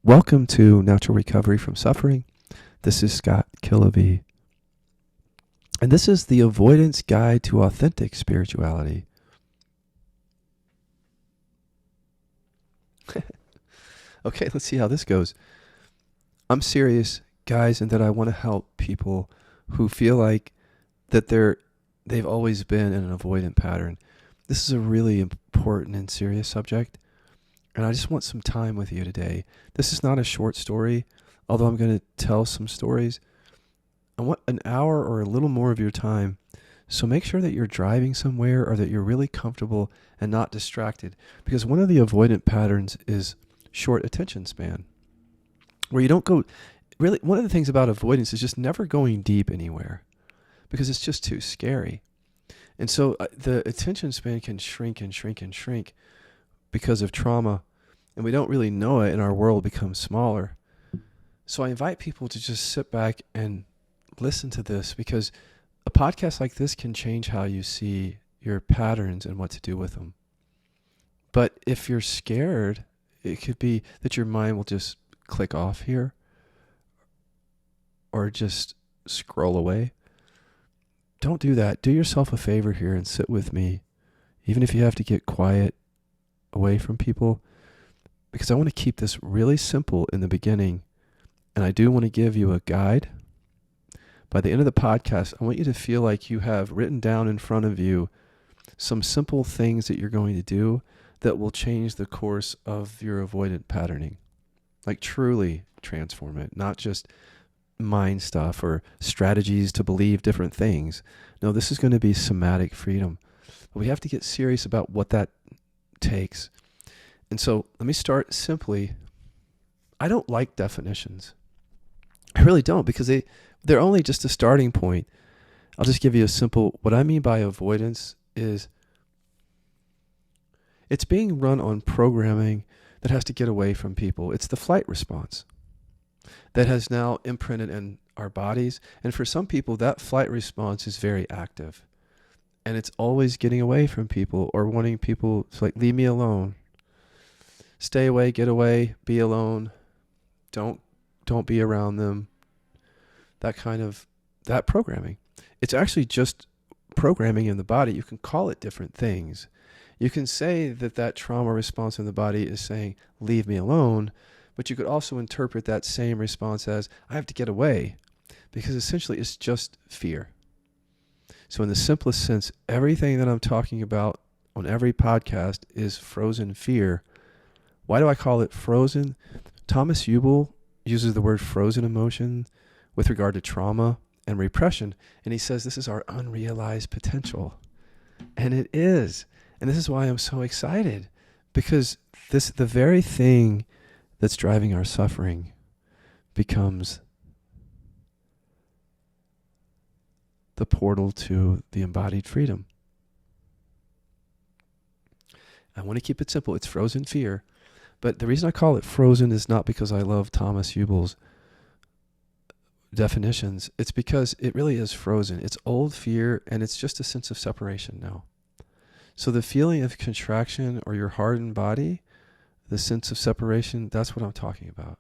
Welcome to Natural Recovery from Suffering. This is Scott Killavy. And this is the Avoidance Guide to Authentic Spirituality. Okay, let's see how this goes. I'm serious, guys, in that I want to help people who feel like that they've always been in an avoidant pattern. This is a really important and serious subject, and I just want some time with you today. This is not a short story, although I'm going to tell some stories. I want an hour or a little more of your time, so make sure that you're driving somewhere or that you're really comfortable and not distracted, because one of the avoidant patterns is short attention span, where you don't go. Really, one of the things about avoidance is just never going deep anywhere, because it's just too scary. And so the attention span can shrink and shrink and shrink because of trauma, and we don't really know it, and our world becomes smaller. So I invite people to just sit back and listen to this, because a podcast like this can change how you see your patterns and what to do with them. But if you're scared, it could be that your mind will just click off here or just scroll away. Don't do that. Do yourself a favor here and sit with me, even if you have to get quiet away from people, because I want to keep this really simple in the beginning, and I do want to give you a guide. By the end of the podcast, I want you to feel like you have written down in front of you some simple things that you're going to do that will change the course of your avoidant patterning. Like truly transform it, not just mind stuff or strategies to believe different things. No, this is going to be somatic freedom. But we have to get serious about what that takes. And so let me start simply. I don't like definitions. I really don't, because they're only just a starting point. I'll just give you a simple, what I mean by avoidance is it's being run on programming that has to get away from people. It's the flight response that has now imprinted in our bodies. And for some people, that flight response is very active. And it's always getting away from people or wanting people to like, leave me alone. Stay away, get away, be alone. Don't be around them. That programming. It's actually just programming in the body. You can call it different things. You can say that trauma response in the body is saying, leave me alone, but you could also interpret that same response as, I have to get away, because essentially it's just fear. So in the simplest sense, everything that I'm talking about on every podcast is frozen fear. Why do I call it frozen? Thomas Hübl uses the word frozen emotion with regard to trauma and repression, and he says this is our unrealized potential. And it is. And this is why I'm so excited, because the very thing that's driving our suffering becomes the portal to the embodied freedom. I want to keep it simple. It's frozen fear. But the reason I call it frozen is not because I love Thomas Hübl's definitions. It's because it really is frozen. It's old fear, and it's just a sense of separation now. So the feeling of contraction or your hardened body, the sense of separation, that's what I'm talking about.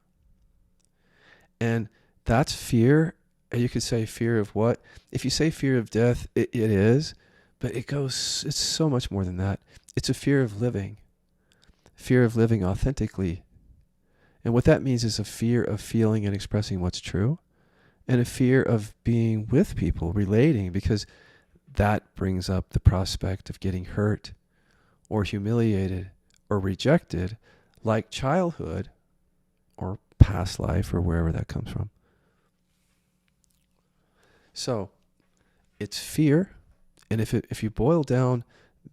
And that's fear. And you could say fear of what? If you say fear of death, it is, but it's so much more than that. It's a fear of living authentically. And what that means is a fear of feeling and expressing what's true, and a fear of being with people, relating, because that brings up the prospect of getting hurt or humiliated or rejected, like childhood or past life or wherever that comes from. So it's fear. And if you boil down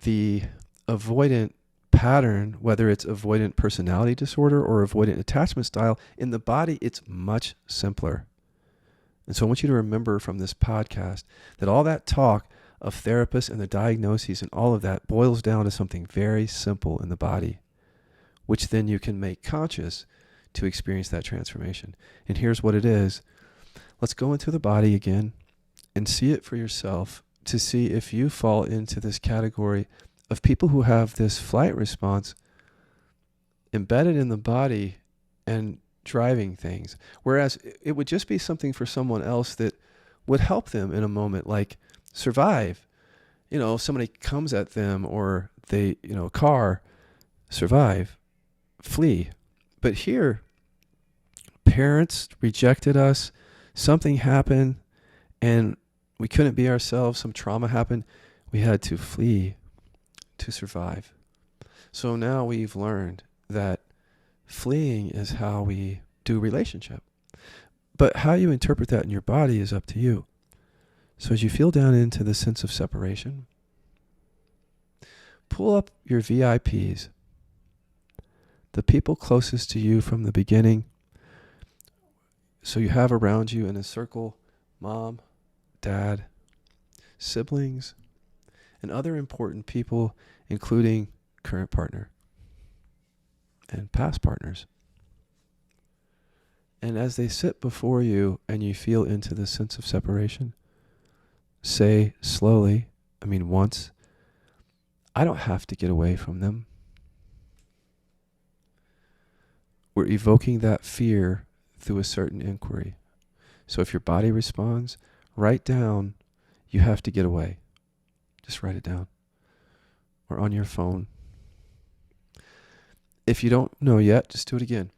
the avoidant pattern, whether it's avoidant personality disorder or avoidant attachment style, in the body, it's much simpler. And so I want you to remember from this podcast that all that talk of therapists and the diagnoses and all of that boils down to something very simple in the body, which then you can make conscious to experience that transformation. And here's what it is. Let's go into the body again and see it for yourself, to see if you fall into this category of people who have this flight response embedded in the body, and driving things. Whereas it would just be something for someone else that would help them in a moment, like survive. Somebody comes at them, or they, a car, survive, flee. But here, parents rejected us, something happened, and we couldn't be ourselves, some trauma happened, we had to flee to survive. So now we've learned that fleeing is how we do relationship. But how you interpret that in your body is up to you. So as you feel down into the sense of separation, pull up your VIPs, the people closest to you from the beginning. So you have around you in a circle, mom, dad, siblings, and other important people, including current partner and past partners. And as they sit before you and you feel into the sense of separation, say slowly, once, I don't have to get away from them. We're evoking that fear through a certain inquiry. So if your body responds, write down, you have to get away. Just write it down. Or on your phone. If you don't know yet, just do it again.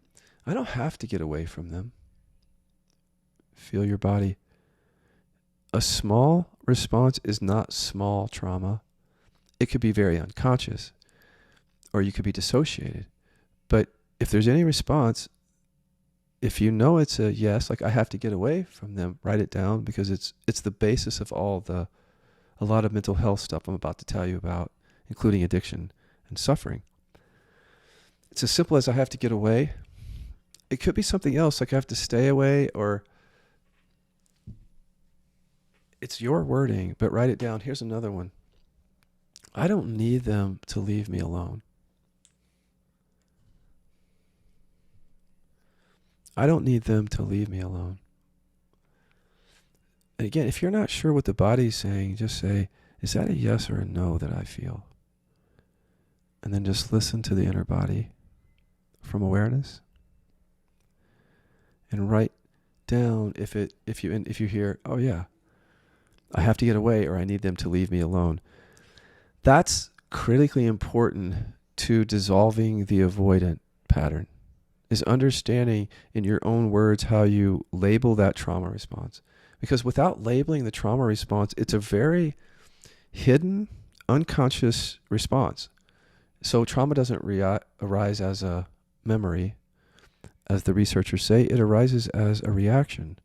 I don't have to get away from them. Feel your body. A small response is not small trauma. It could be very unconscious, or you could be dissociated. But if there's any response, if you know it's a yes, like I have to get away from them, write it down, because it's the basis of a lot of mental health stuff I'm about to tell you about, including addiction and suffering. It's as simple as I have to get away. It could be something else, like I have to stay away, or it's your wording, but write it down. Here's another one. I don't need them to leave me alone. I don't need them to leave me alone. And again, if you're not sure what the body's saying, just say, is that a yes or a no that I feel? And then just listen to the inner body from awareness. And write down if you hear, oh yeah, I have to get away, or I need them to leave me alone. That's critically important to dissolving the avoidant pattern, is understanding in your own words how you label that trauma response. Because without labeling the trauma response, it's a very hidden, unconscious response. So trauma doesn't arise as a memory, as the researchers say. It arises as a reaction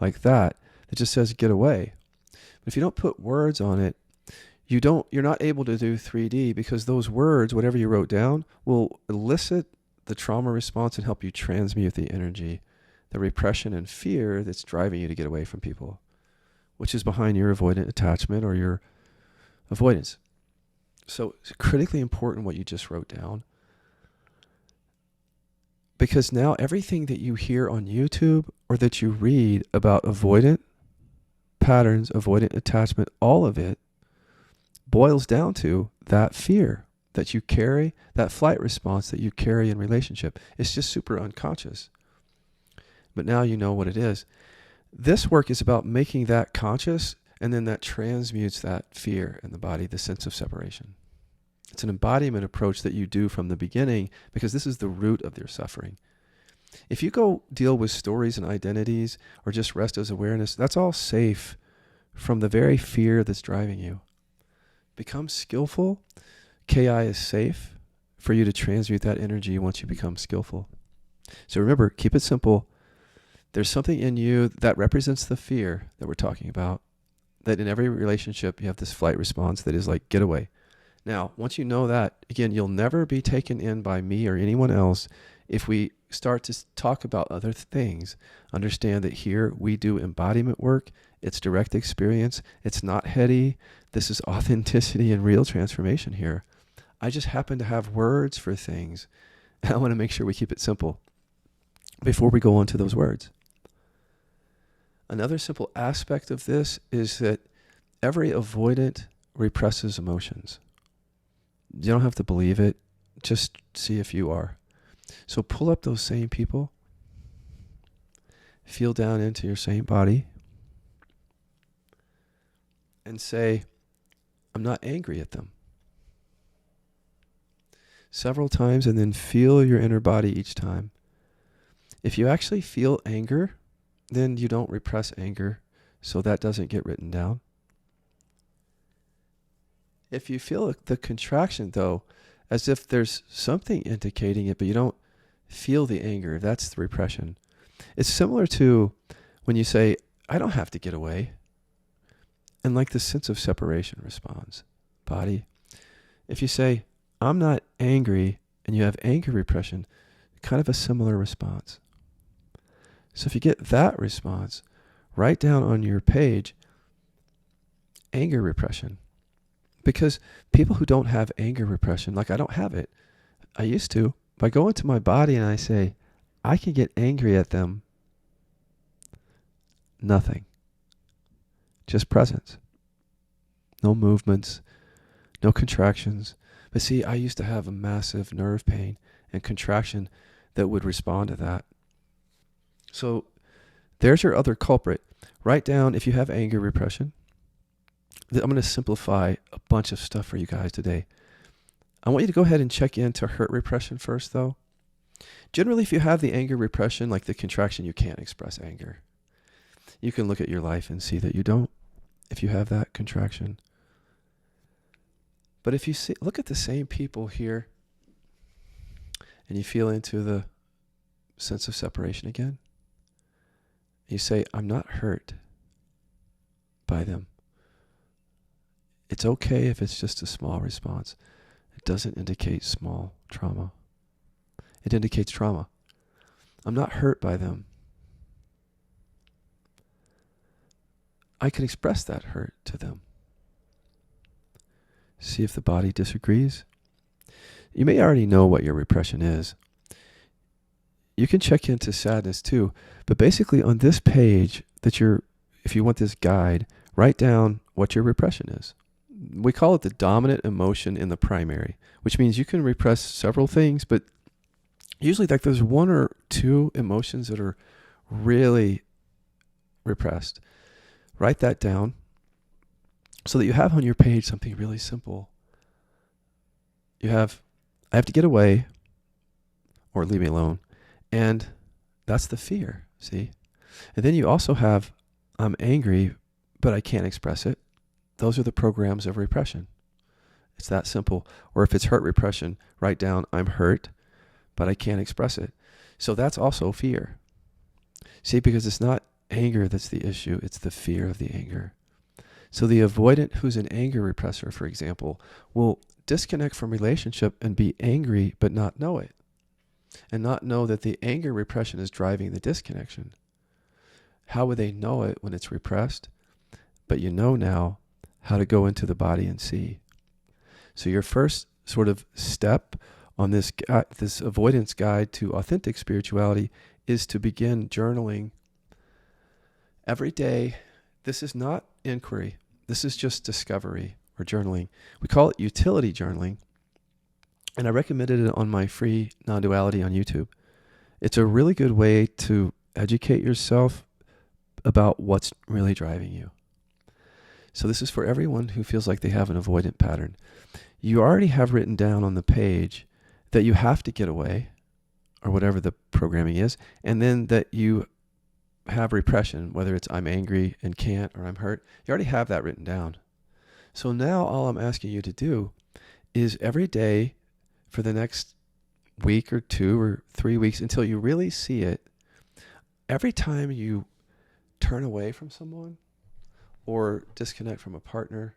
like that just says get away. But if you don't put words on it, you're not able to do 3D, because those words, whatever you wrote down, will elicit the trauma response and help you transmute the energy, the repression and fear that's driving you to get away from people, which is behind your avoidant attachment or your avoidance. So it's critically important what you just wrote down, because now everything that you hear on YouTube or that you read about avoidant patterns, avoidant attachment, all of it boils down to that fear that you carry, that flight response that you carry in relationship. It's just super unconscious. But now you know what it is. This work is about making that conscious, and then that transmutes that fear in the body, the sense of separation. It's an embodiment approach that you do from the beginning, because this is the root of their suffering. If you go deal with stories and identities, or just rest as awareness, that's all safe from the very fear that's driving you. Become skillful. KI is safe for you to transmute that energy once you become skillful. So remember, keep it simple. There's something in you that represents the fear that we're talking about, that in every relationship you have this flight response that is like, get away. Now, once you know that, again, you'll never be taken in by me or anyone else. If we start to talk about other things, understand that here we do embodiment work. It's direct experience. It's not heady. This is authenticity and real transformation here. I just happen to have words for things. I want to make sure we keep it simple before we go on to those words. Another simple aspect of this is that every avoidant represses emotions. You don't have to believe it. Just see if you are. So pull up those same people feel down into your same body and say, I'm not angry at them. Several times, and then feel your inner body each time. If you actually feel anger, then you don't repress anger, so that doesn't get written down. If you feel the contraction, though, as if there's something indicating it, but you don't feel the anger, that's the repression. It's similar to when you say, I don't have to get away. And like the sense of separation responds, body. If you say, I'm not angry, and you have anger repression, kind of a similar response. So if you get that response, write down on your page, anger repression. Because people who don't have anger repression, like I don't have it, I used to, if I go into my body and I say, I can get angry at them, nothing. Just presence. No movements, no contractions. But see, I used to have a massive nerve pain and contraction that would respond to that. So there's your other culprit. Write down if you have anger repression. I'm going to simplify a bunch of stuff for you guys today. I want you to go ahead and check into hurt repression first, though. Generally, if you have the anger repression, like the contraction, you can't express anger. You can look at your life and see that you don't, if you have that contraction. But if you see, look at the same people here, and you feel into the sense of separation again, you say, I'm not hurt by them. It's okay if it's just a small response. It doesn't indicate small trauma. It indicates trauma. I'm not hurt by them. I can express that hurt to them. See if the body disagrees. You may already know what your repression is. You can check into sadness too, but basically on this page if you want this guide, write down what your repression is. We call it the dominant emotion in the primary, which means you can repress several things, but usually like there's one or two emotions that are really repressed. Write that down so that you have on your page something really simple. You have, I have to get away or leave me alone. And that's the fear, see? And then you also have, I'm angry, but I can't express it. Those are the programs of repression. It's that simple. Or if it's hurt repression, write down, I'm hurt, but I can't express it. So that's also fear. See, because it's not anger that's the issue, it's the fear of the anger. So the avoidant who's an anger repressor, for example, will disconnect from relationship and be angry but not know it. And not know that the anger repression is driving the disconnection. How would they know it when it's repressed? But you know now how to go into the body and see. So your first sort of step on this avoidance guide to authentic spirituality is to begin journaling every day. This is not inquiry. This is just discovery or journaling. We call it utility journaling. And I recommended it on my free non-duality on YouTube. It's a really good way to educate yourself about what's really driving you. So this is for everyone who feels like they have an avoidant pattern. You already have written down on the page that you have to get away, or whatever the programming is, and then that you have repression, whether it's I'm angry and can't, or I'm hurt. You already have that written down. So now all I'm asking you to do is every day for the next week or 2 or 3 weeks until you really see it, every time you turn away from someone or disconnect from a partner,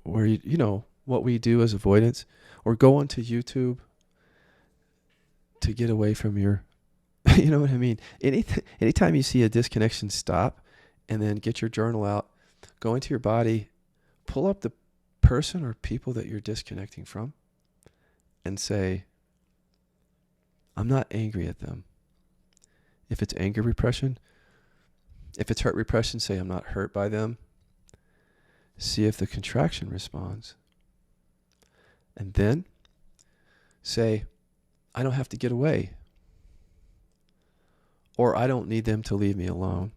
where you know what we do as avoidance, or go onto YouTube to get away from your, you know what I mean? Anytime you see a disconnection, stop and then get your journal out, go into your body, pull up the person or people that you're disconnecting from and say, I'm not angry at them. If it's anger repression, if it's hurt repression, say I'm not hurt by them. See if the contraction responds. And then say, I don't have to get away. Or I don't need them to leave me alone.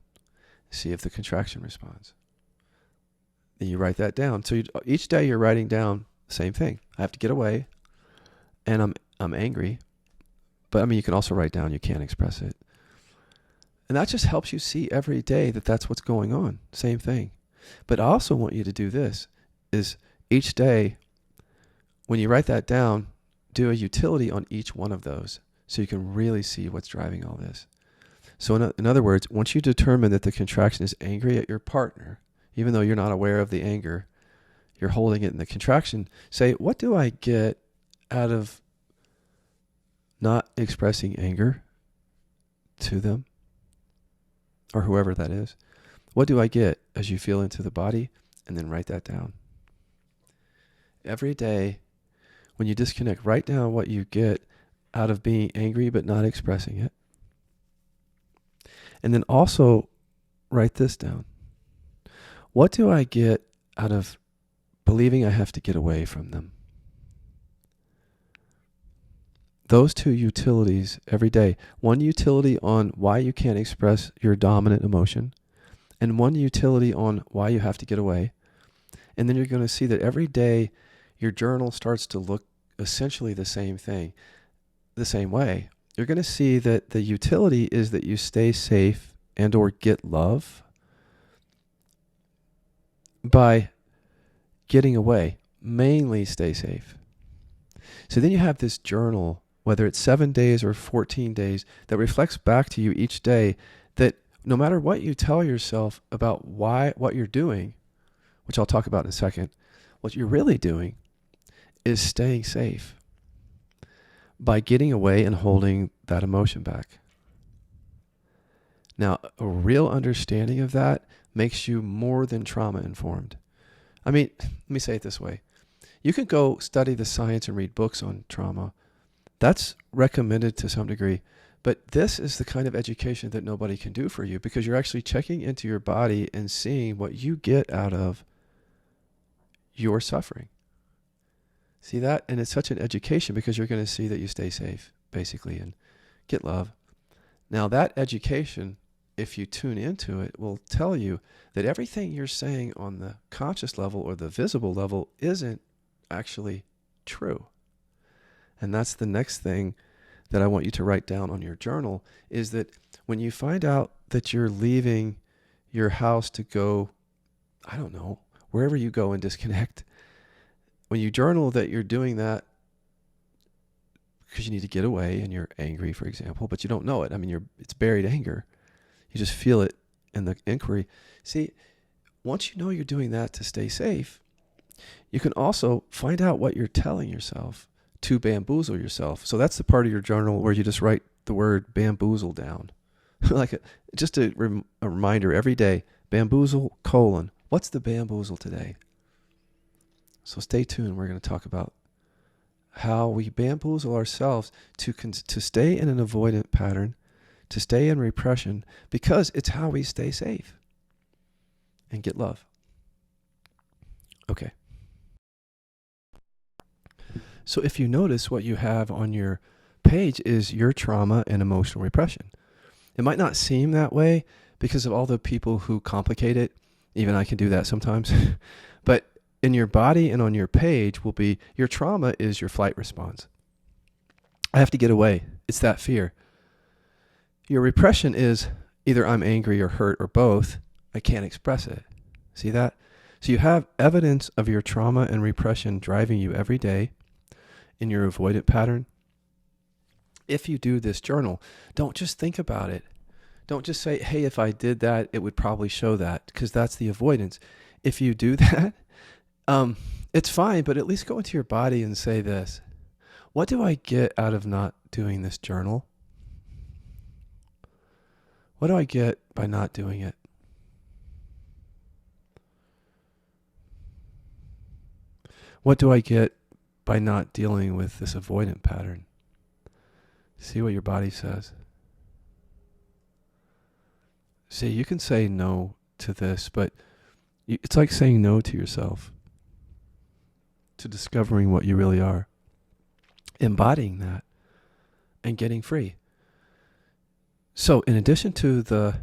See if the contraction responds. Then you write that down. So each day you're writing down the same thing. I have to get away, and I'm angry. But I mean, you can also write down you can't express it. And that just helps you see every day that that's what's going on. Same thing. But I also want you to do this, is each day, when you write that down, do a utility on each one of those so you can really see what's driving all this. So in other words, once you determine that the contraction is angry at your partner, even though you're not aware of the anger, you're holding it in the contraction, say, what do I get out of not expressing anger to them or whoever that is? What do I get as you feel into the body? And then write that down. Every day, when you disconnect, write down what you get out of being angry but not expressing it. And then also write this down. What do I get out of believing I have to get away from them? Those two utilities every day. One utility on why you can't express your dominant emotion, and one utility on why you have to get away. And then you're going to see that every day your journal starts to look essentially the same thing, the same way. You're going to see that the utility is that you stay safe and or get love by getting away, mainly stay safe. So then you have this journal, whether it's 7 days or 14 days, that reflects back to you each day that no matter what you tell yourself about what you're doing, which I'll talk about in a second, what you're really doing is staying safe by getting away and holding that emotion back. Now, a real understanding of that makes you more than trauma informed. I mean, let me say it this way. You can go study the science and read books on trauma. That's recommended to some degree. But this is the kind of education that nobody can do for you, because you're actually checking into your body and seeing what you get out of your suffering. See that? And it's such an education because you're going to see that you stay safe, basically, and get love. Now, that education, if you tune into it, will tell you that everything you're saying on the conscious level or the visible level isn't actually true. And that's the next thing that I want you to write down on your journal, is that when you find out that you're leaving your house to go, I don't know, wherever you go and disconnect, when you journal that you're doing that because you need to get away and you're angry, for example, but you don't know it. I mean, it's buried anger. You just feel it in the inquiry. See, once you know you're doing that to stay safe, you can also find out what you're telling yourself to bamboozle yourself. So that's the part of your journal where you just write the word bamboozle down. Just a reminder every day, bamboozle, what's the bamboozle today? So stay tuned. We're going to talk about how we bamboozle ourselves to stay in an avoidant pattern, to stay in repression, because it's how we stay safe and get love. Okay. So if you notice, what you have on your page is your trauma and emotional repression. It might not seem that way because of all the people who complicate it. Even I can do that sometimes. But in your body and on your page will be your trauma is your flight response. I have to get away. It's that fear. Your repression is either I'm angry or hurt or both. I can't express it. See that? So you have evidence of your trauma and repression driving you every day in your avoidant pattern. If you do this journal, don't just think about it. Don't just say, hey, if I did that, it would probably show that, because that's the avoidance. If you do that, it's fine, but at least go into your body and say this. What do I get out of not doing this journal? What do I get by not doing it? What do I get by not dealing with this avoidant pattern? See what your body says. See, you can say no to this, but it's like saying no to yourself, to discovering what you really are, embodying that, and getting free. So in addition to the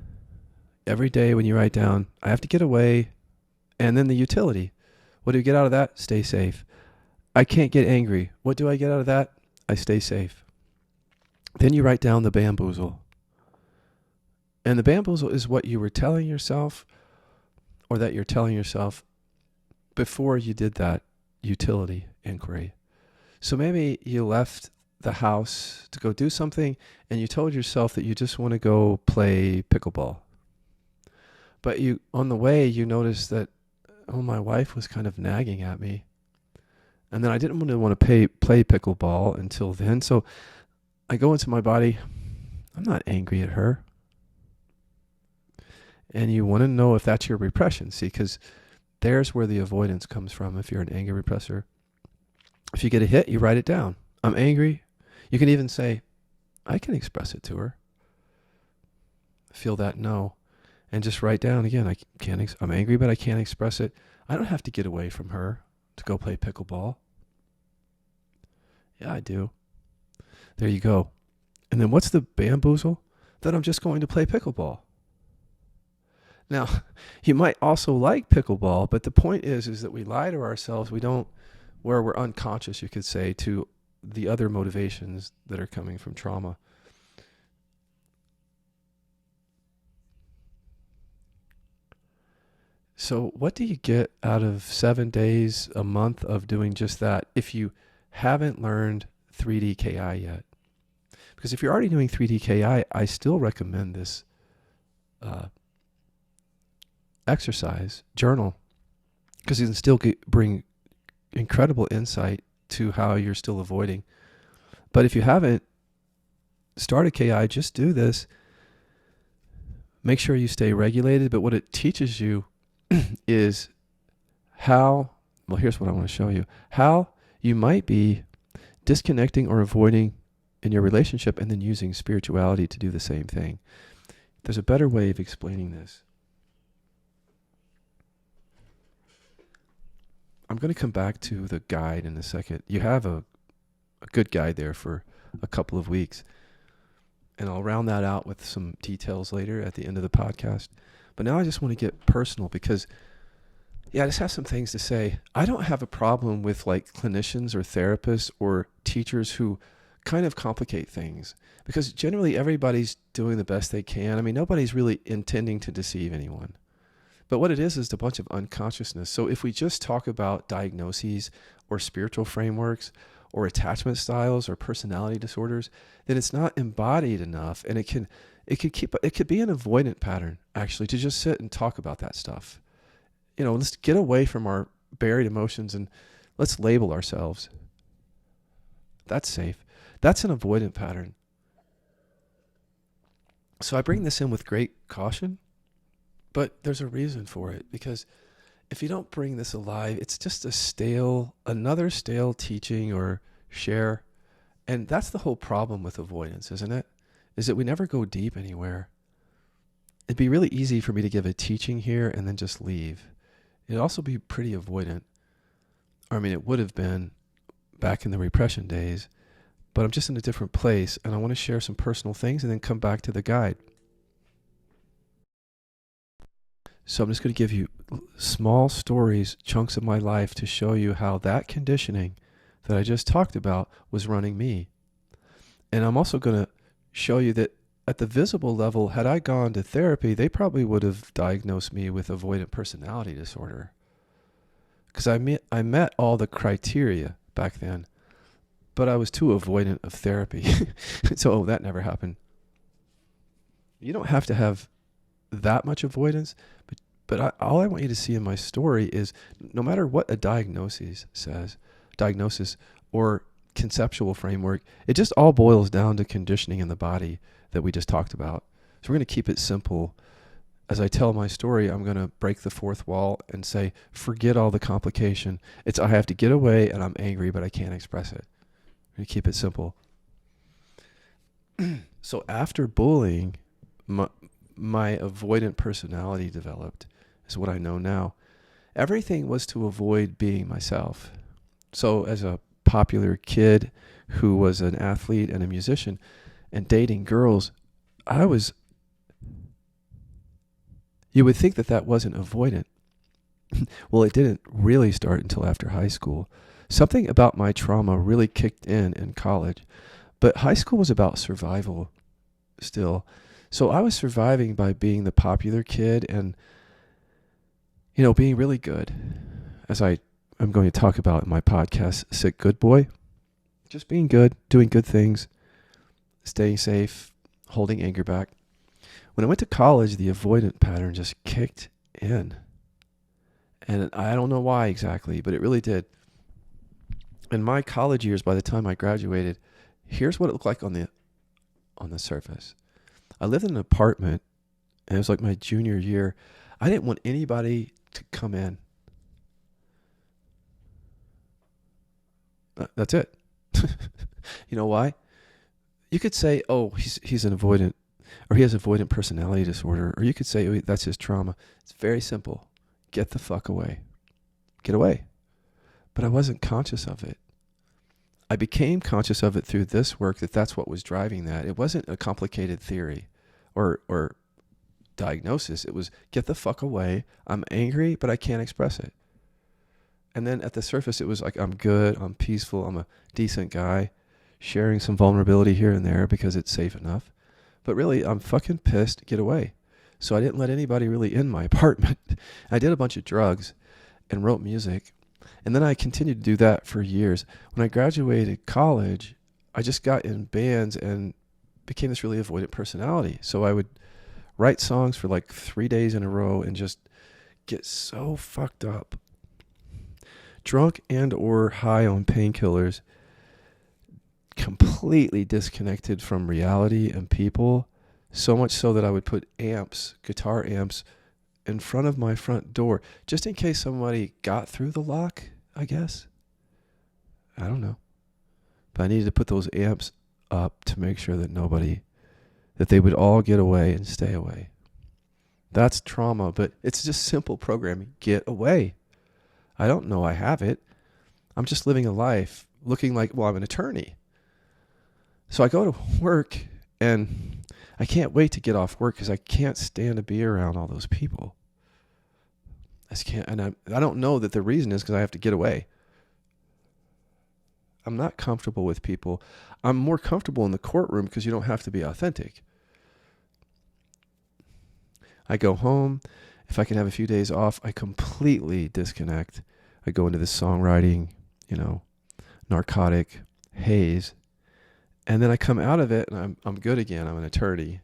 every day when you write down, I have to get away, and then the utility. What do you get out of that? Stay safe. I can't get angry. What do I get out of that? I stay safe. Then you write down the bamboozle. And the bamboozle is what you were telling yourself, or that you're telling yourself before you did that utility inquiry. So maybe you left the house to go do something and you told yourself that you just want to go play pickleball. But you, on the way, you noticed that, oh, my wife was kind of nagging at me. And then I didn't want to play pickleball until then. So I go into my body. I'm not angry at her. And you want to know if that's your repression. See, because there's where the avoidance comes from if you're an anger repressor. If you get a hit, you write it down. I'm angry. You can even say, I can express it to her. Feel that no. And just write down again, I'm angry, but I can't express it. I don't have to get away from her to go play pickleball. Yeah, I do. There you go. And then what's the bamboozle? That I'm just going to play pickleball. Now, you might also like pickleball, but the point is that we lie to ourselves. Where we're unconscious, you could say, to the other motivations that are coming from trauma. So what do you get out of 7 days, a month of doing just that if you haven't learned 3D KI yet? Because if you're already doing 3D KI, I still recommend this exercise, journal, because you can still bring incredible insight to how you're still avoiding. But if you haven't started KI, just do this. Make sure you stay regulated. But what it teaches you is here's what I want to show you. How you might be disconnecting or avoiding in your relationship and then using spirituality to do the same thing. There's a better way of explaining this. I'm going to come back to the guide in a second. You have a good guide there for a couple of weeks. And I'll round that out with some details later at the end of the podcast. But now I just want to get personal because, I just have some things to say. I don't have a problem with like clinicians or therapists or teachers who kind of complicate things, because generally everybody's doing the best they can. I mean, nobody's really intending to deceive anyone. But what it is a bunch of unconsciousness. So if we just talk about diagnoses or spiritual frameworks or attachment styles or personality disorders, then it's not embodied enough, and it could be an avoidant pattern actually to just sit and talk about that stuff. Let's get away from our buried emotions and let's label ourselves. That's safe. That's an avoidant pattern. So I bring this in with great caution, but there's a reason for it, because if you don't bring this alive, it's just another stale teaching or share. And that's the whole problem with avoidance, isn't it? Is that we never go deep anywhere. It'd be really easy for me to give a teaching here and then just leave. It'd also be pretty avoidant. It would have been back in the repression days, but I'm just in a different place, and I want to share some personal things and then come back to the guide. So I'm just going to give you small stories, chunks of my life to show you how that conditioning that I just talked about was running me. And I'm also going to show you that at the visible level, had I gone to therapy, they probably would have diagnosed me with avoidant personality disorder. Because I met all the criteria back then, but I was too avoidant of therapy. So that never happened. You don't have to have that much avoidance, but all I want you to see in my story is no matter what a diagnosis or conceptual framework, it just all boils down to conditioning in the body that we just talked about. So we're going to keep it simple. As I tell my story, I'm going to break the fourth wall and say, forget all the complication. I have to get away and I'm angry, but I can't express it. We're going to keep it simple. So after bullying, my avoidant personality developed, is what I know now. Everything was to avoid being myself. So as a popular kid who was an athlete and a musician and dating girls, you would think that that wasn't avoidant. Well, it didn't really start until after high school. Something about my trauma really kicked in college. But high school was about survival still. So I was surviving by being the popular kid and, being really good. As I'm going to talk about in my podcast, Sick Good Boy. Just being good, doing good things, staying safe, holding anger back. When I went to college, the avoidant pattern just kicked in. And I don't know why exactly, but it really did. In my college years, by the time I graduated, here's what it looked like on the surface. I lived in an apartment, and it was like my junior year. I didn't want anybody to come in. That's it. You know why? You could say, oh, he's an avoidant, or he has avoidant personality disorder, or you could say, oh, that's his trauma. It's very simple. Get the fuck away. Get away. But I wasn't conscious of it. I became conscious of it through this work, that's what was driving that. It wasn't a complicated theory or diagnosis. It was get the fuck away. I'm angry, but I can't express it. And then at the surface, it was like, I'm good, I'm peaceful, I'm a decent guy, sharing some vulnerability here and there because it's safe enough. But really, I'm fucking pissed, get away. So I didn't let anybody really in my apartment. I did a bunch of drugs and wrote music. And then I continued to do that for years. When I graduated college, I just got in bands and became this really avoidant personality. So I would write songs for like 3 days in a row and just get so fucked up. Drunk and or high on painkillers, completely disconnected from reality and people, so much so that I would put guitar amps, in front of my front door, just in case somebody got through the lock, I guess. I don't know. But I needed to put those amps up to make sure that they would all get away and stay away. That's trauma, but it's just simple programming. Get away. I don't know I have it. I'm just living a life looking like, well, I'm an attorney. So I go to work and I can't wait to get off work because I can't stand to be around all those people. I just can't, and I don't know that the reason is because I have to get away. I'm not comfortable with people. I'm more comfortable in the courtroom because you don't have to be authentic. I go home. If I can have a few days off, I completely disconnect. I go into this songwriting, narcotic haze. And then I come out of it and I'm good again. I'm an attorney.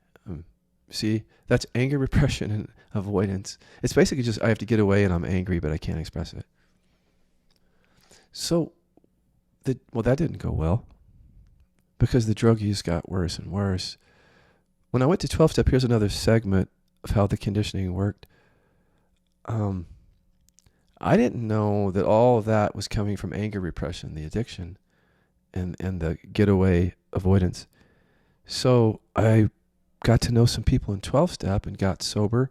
See, that's anger, repression, and avoidance. It's basically just I have to get away and I'm angry, but I can't express it. So, that didn't go well because the drug use got worse and worse. When I went to 12-step, here's another segment of how the conditioning worked. I didn't know that all of that was coming from anger, repression, the addiction, and the getaway avoidance. So I got to know some people in 12-step and got sober.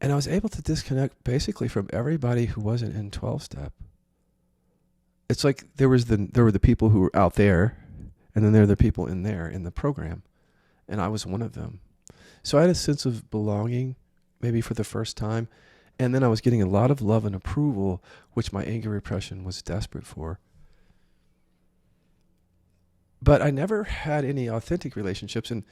And I was able to disconnect basically from everybody who wasn't in 12-step. It's like there were the people who were out there, and then there were the people in there in the program. And I was one of them. So I had a sense of belonging, maybe for the first time. And then I was getting a lot of love and approval, which my anger repression was desperate for. But I never had any authentic relationships. And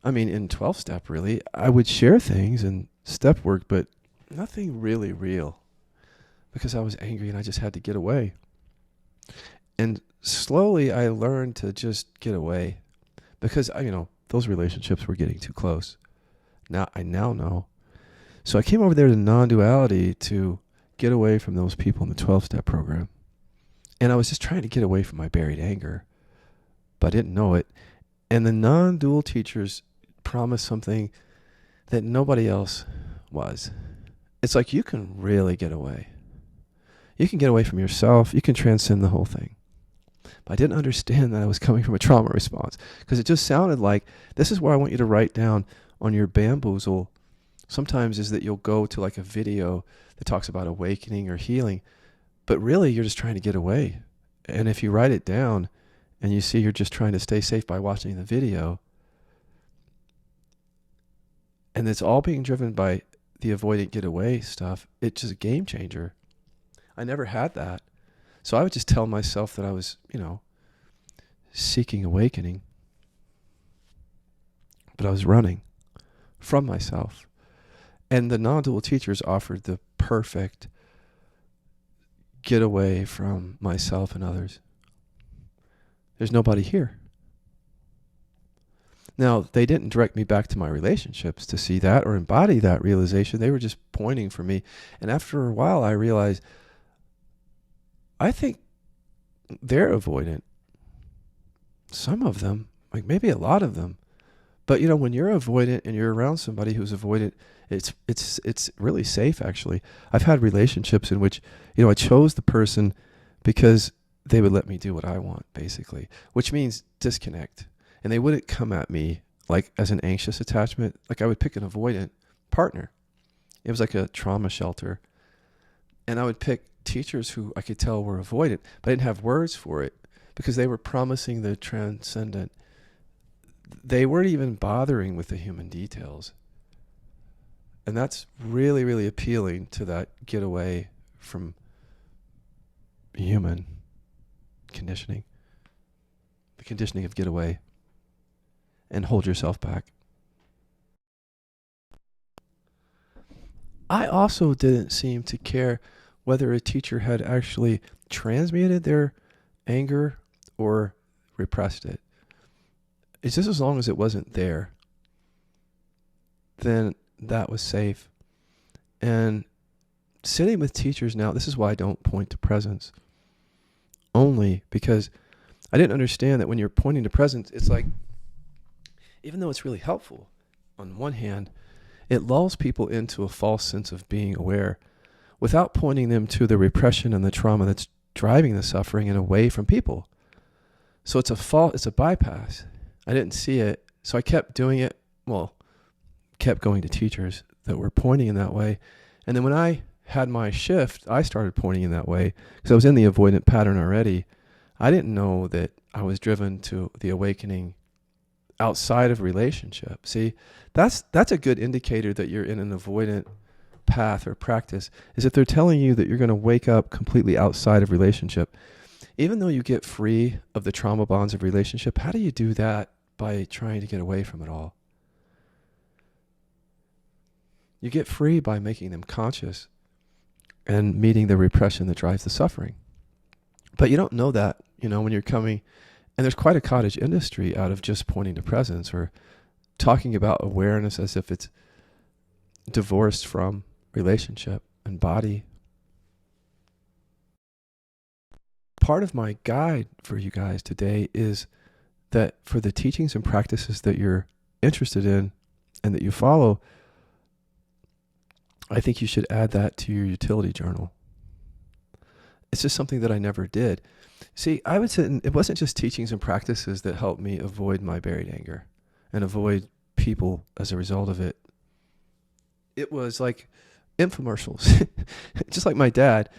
I mean, in 12-step, really, I would share things and step work, but nothing really real because I was angry and I just had to get away. And slowly I learned to just get away because, those relationships were getting too close. I now know. So I came over there to non-duality to get away from those people in the 12-step program. And I was just trying to get away from my buried anger, but I didn't know it. And the non-dual teachers promised something that nobody else was. It's like you can really get away. You can get away from yourself. You can transcend the whole thing. But I didn't understand that I was coming from a trauma response because it just sounded like this is where I want you to write down on your Bamboozle. Sometimes is that you'll go to like a video that talks about awakening or healing, but really you're just trying to get away. And if you write it down and you see you're just trying to stay safe by watching the video, and it's all being driven by the avoidant get away stuff. It's just a game changer. I never had that. So I would just tell myself that I was, seeking awakening. But I was running from myself. And the non-dual teachers offered the perfect get away from myself and others. There's nobody here. Now, they didn't direct me back to my relationships to see that or embody that realization. They were just pointing for me. And after a while, I realized, I think they're avoidant. Some of them, like maybe a lot of them. But, when you're avoidant and you're around somebody who's avoidant, it's really safe, actually. I've had relationships in which, I chose the person because they would let me do what I want, basically, which means disconnect. And they wouldn't come at me like as an anxious attachment. Like I would pick an avoidant partner. It was like a trauma shelter. And I would pick teachers who I could tell were avoidant, but I didn't have words for it because they were promising the transcendent. They weren't even bothering with the human details. And that's really, really appealing to that get away from human conditioning. The conditioning of get away and hold yourself back. I also didn't seem to care whether a teacher had actually transmuted their anger or repressed it. It's just as long as it wasn't there, then that was safe. And sitting with teachers now, this is why I don't point to presence. Only because I didn't understand that when you're pointing to presence, it's like, even though it's really helpful, on one hand, it lulls people into a false sense of being aware without pointing them to the repression and the trauma that's driving the suffering and away from people. So it's a bypass. I didn't see it, so I kept doing it, kept going to teachers that were pointing in that way. And then when I had my shift, I started pointing in that way because I was in the avoidant pattern already. I didn't know that I was driven to the awakening outside of relationship. See, that's a good indicator that you're in an avoidant path or practice, is if they're telling you that you're going to wake up completely outside of relationship. Even though you get free of the trauma bonds of relationship, how do you do that? By trying to get away from it all. You get free by making them conscious and meeting the repression that drives the suffering. But you don't know that, when you're coming, and there's quite a cottage industry out of just pointing to presence or talking about awareness as if it's divorced from relationship and body. Part of my guide for you guys today is that for the teachings and practices that you're interested in and that you follow, I think you should add that to your utility journal. It's just something that I never did. See, I would say it wasn't just teachings and practices that helped me avoid my buried anger and avoid people as a result of it. It was like infomercials. Just like my dad,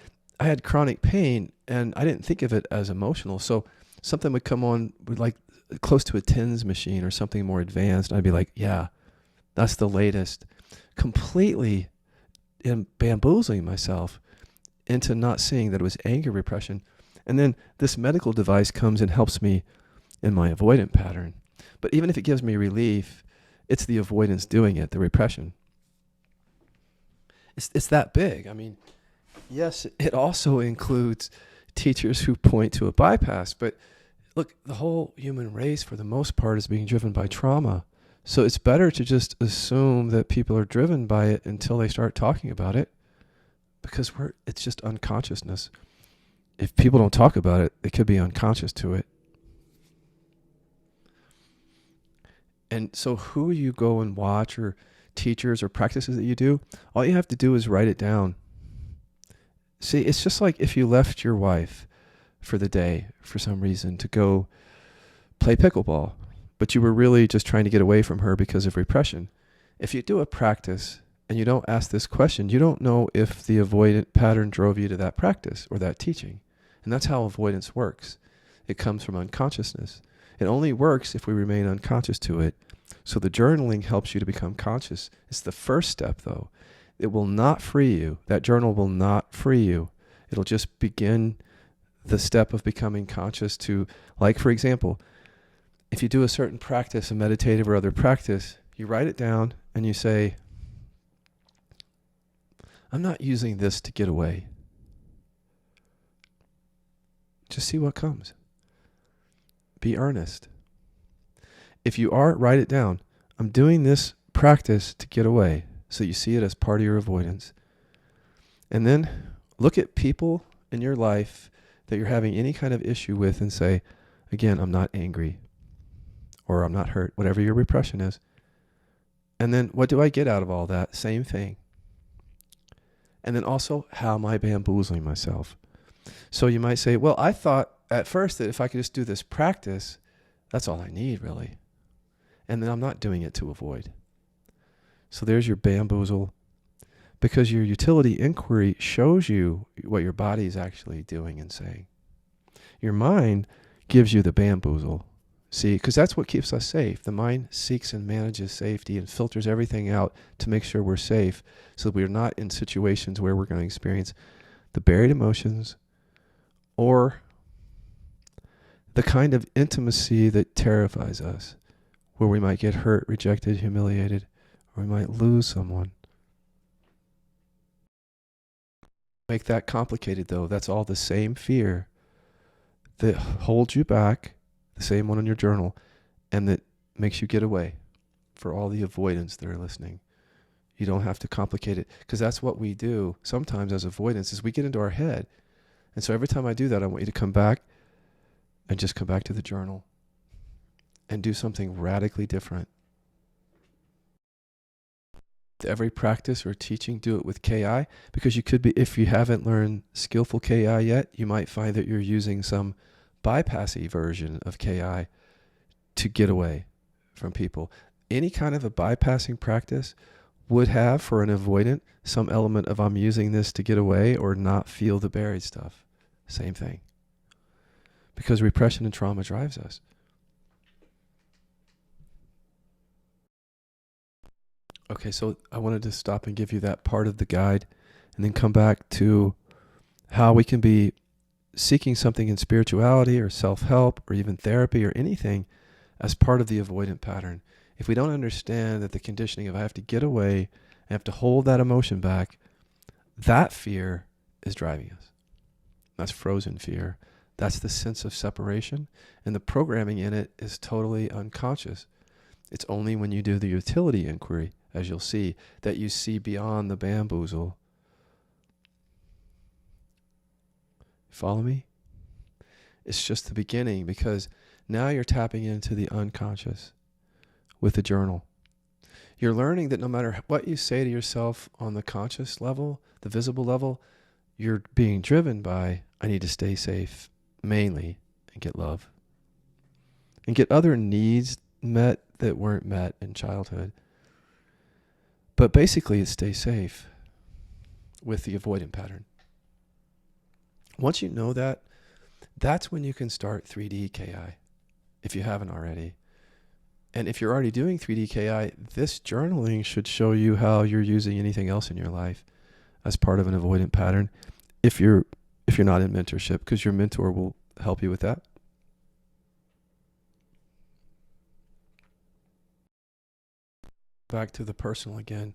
I had chronic pain and I didn't think of it as emotional. So something would come on with like close to a TENS machine or something more advanced. And I'd be like, yeah, that's the latest. Completely bamboozling myself into not seeing that it was anger repression. And then this medical device comes and helps me in my avoidant pattern. But even if it gives me relief, it's the avoidance doing it, the repression. It's that big. I mean, yes, it also includes teachers who point to a bypass, but look, the whole human race for the most part is being driven by trauma. So it's better to just assume that people are driven by it until they start talking about it, because it's just unconsciousness. If people don't talk about it, they could be unconscious to it. And so who you go and watch, or teachers or practices that you do, all you have to do is write it down. See, it's just like if you left your wife for the day for some reason to go play pickleball, but you were really just trying to get away from her because of repression. If you do a practice and you don't ask this question, you don't know if the avoidant pattern drove you to that practice or that teaching. And that's how avoidance works. It comes from unconsciousness. It only works if we remain unconscious to it. So the journaling helps you to become conscious. It's the first step, though. It will not free you. That journal will not free you. It'll just begin the step of becoming conscious to, like, for example, if you do a certain practice, a meditative or other practice, you write it down and you say, I'm not using this to get away. Just see what comes. Be earnest. If you are, write it down. I'm doing this practice to get away. So you see it as part of your avoidance. And then look at people in your life that you're having any kind of issue with and say, again, I'm not angry or I'm not hurt, whatever your repression is. And then what do I get out of all that? Same thing. And then also, how am I bamboozling myself? So you might say, well, I thought at first that if I could just do this practice, that's all I need, really. And then I'm not doing it to avoid. So there's your bamboozle, because your utility inquiry shows you what your body is actually doing and saying. Your mind gives you the bamboozle. See, because that's what keeps us safe. The mind seeks and manages safety and filters everything out to make sure we're safe, so that we're not in situations where we're going to experience the buried emotions or the kind of intimacy that terrifies us, where we might get hurt, rejected, humiliated, or we might lose someone. Make that complicated, though. That's all the same fear that holds you back, the same one in your journal, and that makes you get away for all the avoidance that are listening. You don't have to complicate it, because that's what we do sometimes as avoidance, is we get into our head. And so every time I do that, I want you to come back and just come back to the journal and do something radically different. Every practice or teaching, do it with KI, because you could be, if you haven't learned skillful KI yet, you might find that you're using some bypassy version of KI to get away from people. Any kind of a bypassing practice would have, for an avoidant, some element of I'm using this to get away or not feel the buried stuff. Same thing. Because repression and trauma drives us. Okay, so I wanted to stop and give you that part of the guide and then come back to how we can be seeking something in spirituality or self-help or even therapy or anything as part of the avoidant pattern. If we don't understand that the conditioning of I have to get away, I have to hold that emotion back, that fear is driving us. That's frozen fear. That's the sense of separation, and the programming in it is totally unconscious. It's only when you do the utility inquiry, as you'll see, that you see beyond the bamboozle. Follow me? It's just the beginning, because now you're tapping into the unconscious with the journal. You're learning that no matter what you say to yourself on the conscious level, the visible level, you're being driven by, I need to stay safe, mainly, and get love. And get other needs met that weren't met in childhood. But basically, it's stay safe with the avoidant pattern. Once you know that, that's when you can start 3D KI, if you haven't already. And if you're already doing 3D KI, this journaling should show you how you're using anything else in your life as part of an avoidant pattern, if you're not in mentorship, because your mentor will help you with that. Back to the personal again.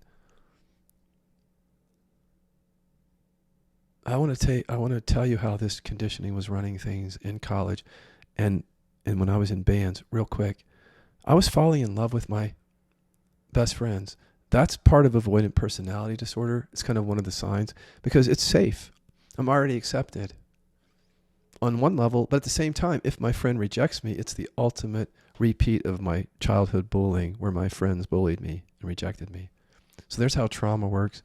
I want to tell you how this conditioning was running things in college and when I was in bands, real quick. I was falling in love with my best friends. That's part of avoidant personality disorder. It's kind of one of the signs, because it's safe. I'm already accepted on one level, but at the same time, if my friend rejects me, it's the ultimate repeat of my childhood bullying, where my friends bullied me and rejected me. So there's how trauma works.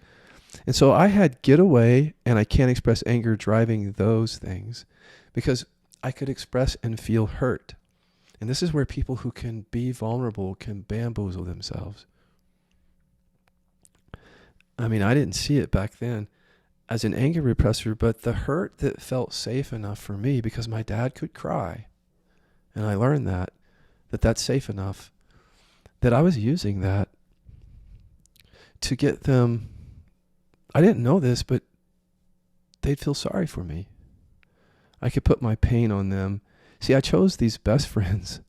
And so I had get away and I can't express anger driving those things, because I could express and feel hurt. And this is where people who can be vulnerable can bamboozle themselves. I mean, I didn't see it back then as an anger repressor, but the hurt that felt safe enough for me, because my dad could cry. And I learned that that's safe enough. that I was using that to get them. I didn't know this, but they'd feel sorry for me. I could put my pain on them. See, I chose these best friends.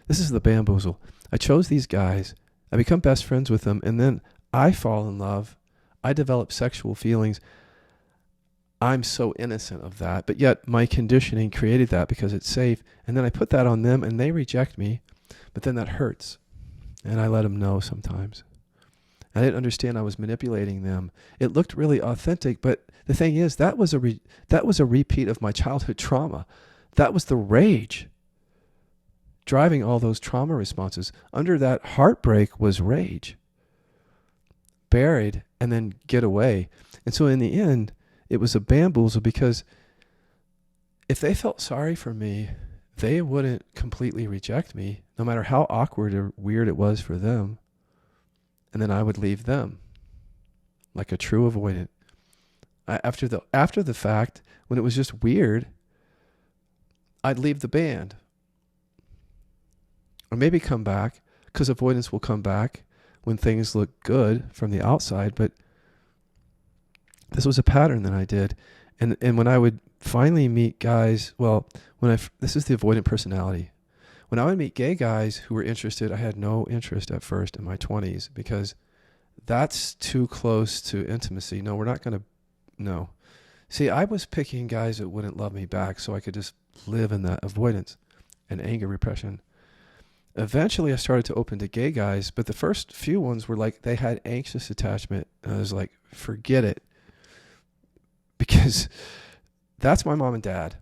This is the bamboozle. I chose these guys. I become best friends with them, and then I fall in love. I develop sexual feelings. I'm so innocent of that, but yet my conditioning created that because it's safe. And then I put that on them, and they reject me, but then that hurts. And I let them know sometimes. I didn't understand I was manipulating them. It looked really authentic, but the thing is, that was a repeat of my childhood trauma. That was the rage driving all those trauma responses. Under that heartbreak was rage, buried and then get away. And so in the end, it was a bamboozle, because if they felt sorry for me, they wouldn't completely reject me, no matter how awkward or weird it was for them. And then I would leave them like a true avoidant. After the fact, when it was just weird, I'd leave the band. Or maybe come back, because avoidance will come back when things look good from the outside. But this was a pattern that I did. And when I would finally meet guys, this is the avoidant personality. When I would meet gay guys who were interested, I had no interest at first in my 20s, because that's too close to intimacy. No, we're not going to, no. See, I was picking guys that wouldn't love me back so I could just live in that avoidance and anger repression. Eventually, I started to open to gay guys, but the first few ones were like, they had anxious attachment. And I was like, forget it. Because that's my mom and dad.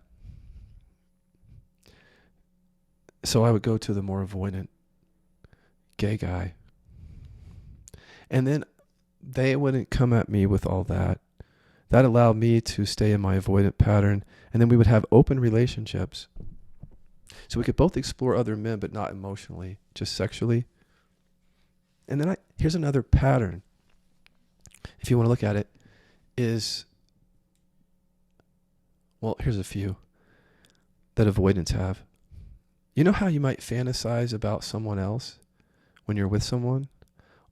So I would go to the more avoidant gay guy. And then they wouldn't come at me with all that. That allowed me to stay in my avoidant pattern. And then we would have open relationships. So we could both explore other men, but not emotionally, just sexually. And then here's another pattern, if you want to look at it, is, well, here's a few that avoidants have. You know how you might fantasize about someone else when you're with someone?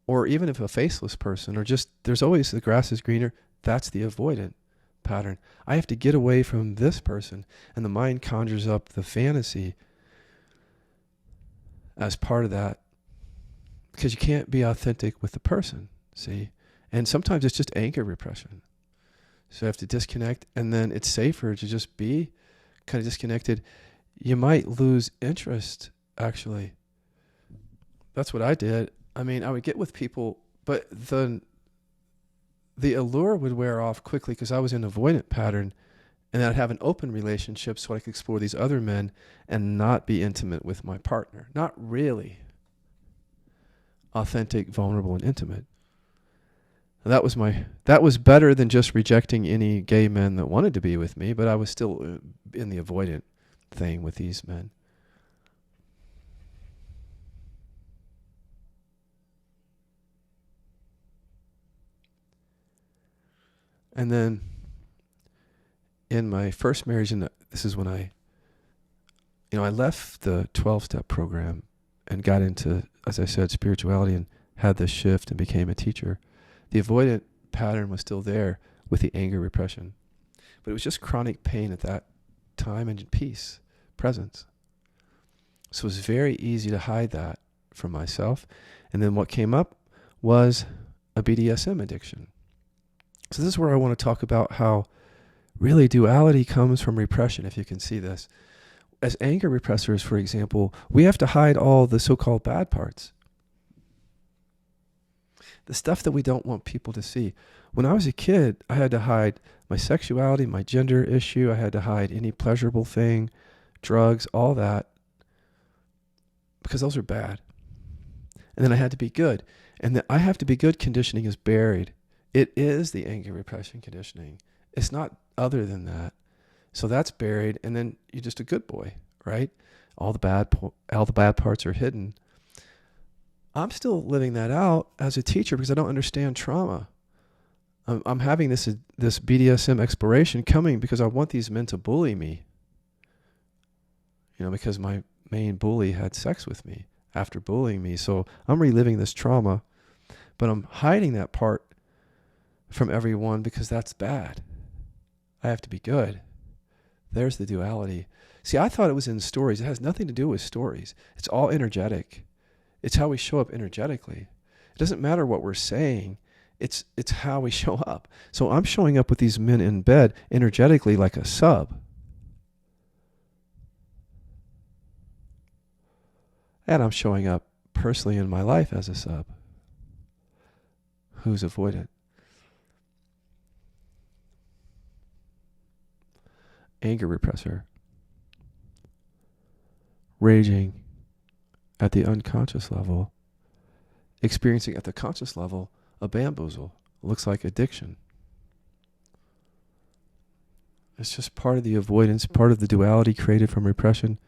Or even if a faceless person, or just, there's always the grass is greener. That's the avoidant pattern. I have to get away from this person, and the mind conjures up the fantasy as part of that, because you can't be authentic with the person, see? And sometimes it's just anger repression. So you have to disconnect, and then it's safer to just be kind of disconnected. You might lose interest, actually. That's what I did. I mean, I would get with people, but the allure would wear off quickly because I was in an avoidant pattern, and I'd have an open relationship so I could explore these other men and not be intimate with my partner. Not really authentic, vulnerable, and intimate. And that was better than just rejecting any gay men that wanted to be with me, but I was still in the avoidant thing with these men. And then in my first marriage, and this is when I left the 12-step program and got into, as I said, spirituality, and had this shift and became a teacher. The avoidant pattern was still there with the anger repression, but it was just chronic pain at that time and peace, presence. So it was very easy to hide that from myself. And then what came up was a BDSM addiction. So this is where I want to talk about how really duality comes from repression, if you can see this. As anger repressors, for example, we have to hide all the so-called bad parts. The stuff that we don't want people to see. When I was a kid, I had to hide my sexuality, my gender issue. I had to hide any pleasurable thing, drugs, all that, because those are bad. And then I had to be good. And the I have to be good conditioning is buried. It is the anger repression conditioning. It's not other than that. So that's buried, and then you're just a good boy, right? All the bad parts are hidden. I'm still living that out as a teacher because I don't understand trauma. I'm having this BDSM exploration coming because I want these men to bully me. Because my main bully had sex with me after bullying me. So I'm reliving this trauma, but I'm hiding that part from everyone because that's bad. I have to be good. There's the duality. See, I thought it was in stories. It has nothing to do with stories. It's all energetic. It's how we show up energetically. It doesn't matter what we're saying. It's how we show up. So I'm showing up with these men in bed energetically like a sub. And I'm showing up personally in my life as a sub who's avoidant. Anger repressor. Raging at the unconscious level. Experiencing at the conscious level a bamboozle. Looks like addiction. It's just part of the avoidance, part of the duality created from repression.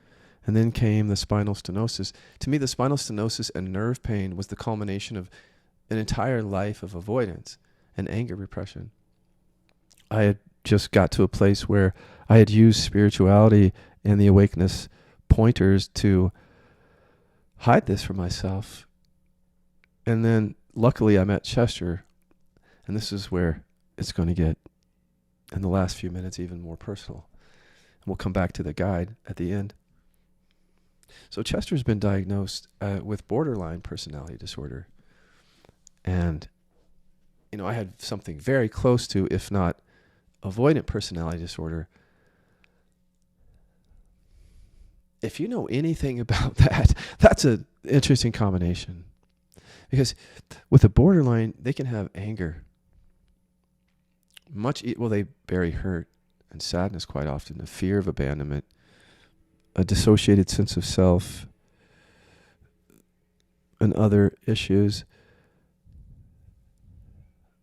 And then came the spinal stenosis. To me, the spinal stenosis and nerve pain was the culmination of an entire life of avoidance and anger repression. I had just got to a place where I had used spirituality and the awakeness pointers to hide this from myself. And then luckily I met Chester, and this is where it's going to get, in the last few minutes, even more personal. And we'll come back to the guide at the end. So Chester's been diagnosed with borderline personality disorder. And, I had something very close to, if not avoidant personality disorder. If you know anything about that, that's an interesting combination. Because with a borderline, they can have anger. They bury hurt and sadness quite often, a fear of abandonment, a dissociated sense of self, and other issues.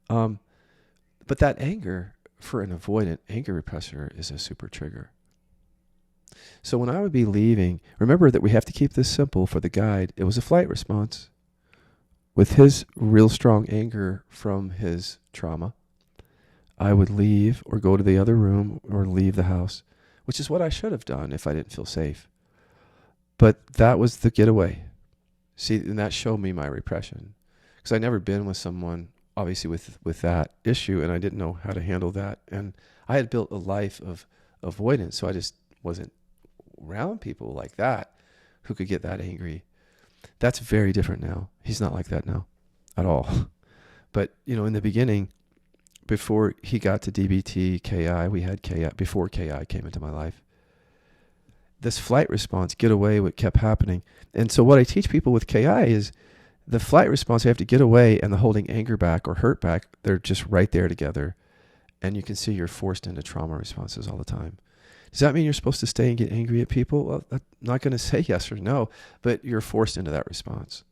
But that anger, for an avoidant anger repressor, is a super trigger. So when I would be leaving, remember that we have to keep this simple for the guide. It was a flight response. With his real strong anger from his trauma, I would leave or go to the other room or leave the house, which is what I should have done if I didn't feel safe. But that was the getaway. See, and that showed me my repression. Because I'd never been with someone, obviously, with that issue, and I didn't know how to handle that. And I had built a life of avoidance, so I just wasn't around people like that who could get that angry. That's very different now. He's not like that now at all. But, in the beginning, before he got to DBT, KI, we had KI, before KI came into my life. This flight response, get away, what kept happening. And so what I teach people with KI is the flight response, they have to get away, and the holding anger back or hurt back, they're just right there together. And you can see you're forced into trauma responses all the time. Does that mean you're supposed to stay and get angry at people? Well, I'm not going to say yes or no, but you're forced into that response.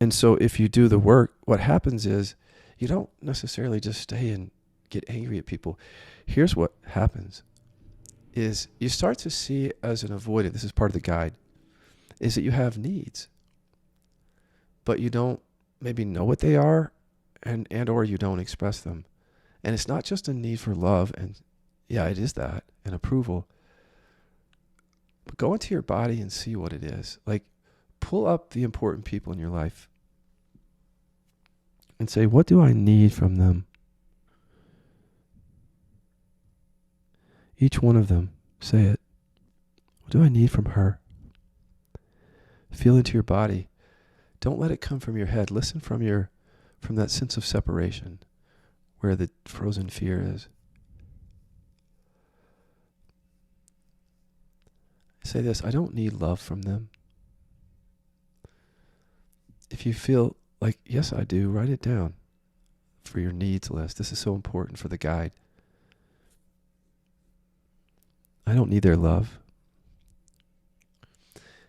And so if you do the work, what happens is you don't necessarily just stay and get angry at people. Here's what happens is you start to see as an avoidant, this is part of the guide, is that you have needs, but you don't maybe know what they are and or you don't express them. And it's not just a need for love, and yeah, it is that, and approval. But go into your body and see what it is. Like, pull up the important people in your life and say, what do I need from them? Each one of them, say it. What do I need from her? Feel into your body. Don't let it come from your head. Listen from that sense of separation where the frozen fear is. Say this, I don't need love from them. If you feel like, yes, I do, write it down for your needs list. This is so important for the guide. I don't need their love.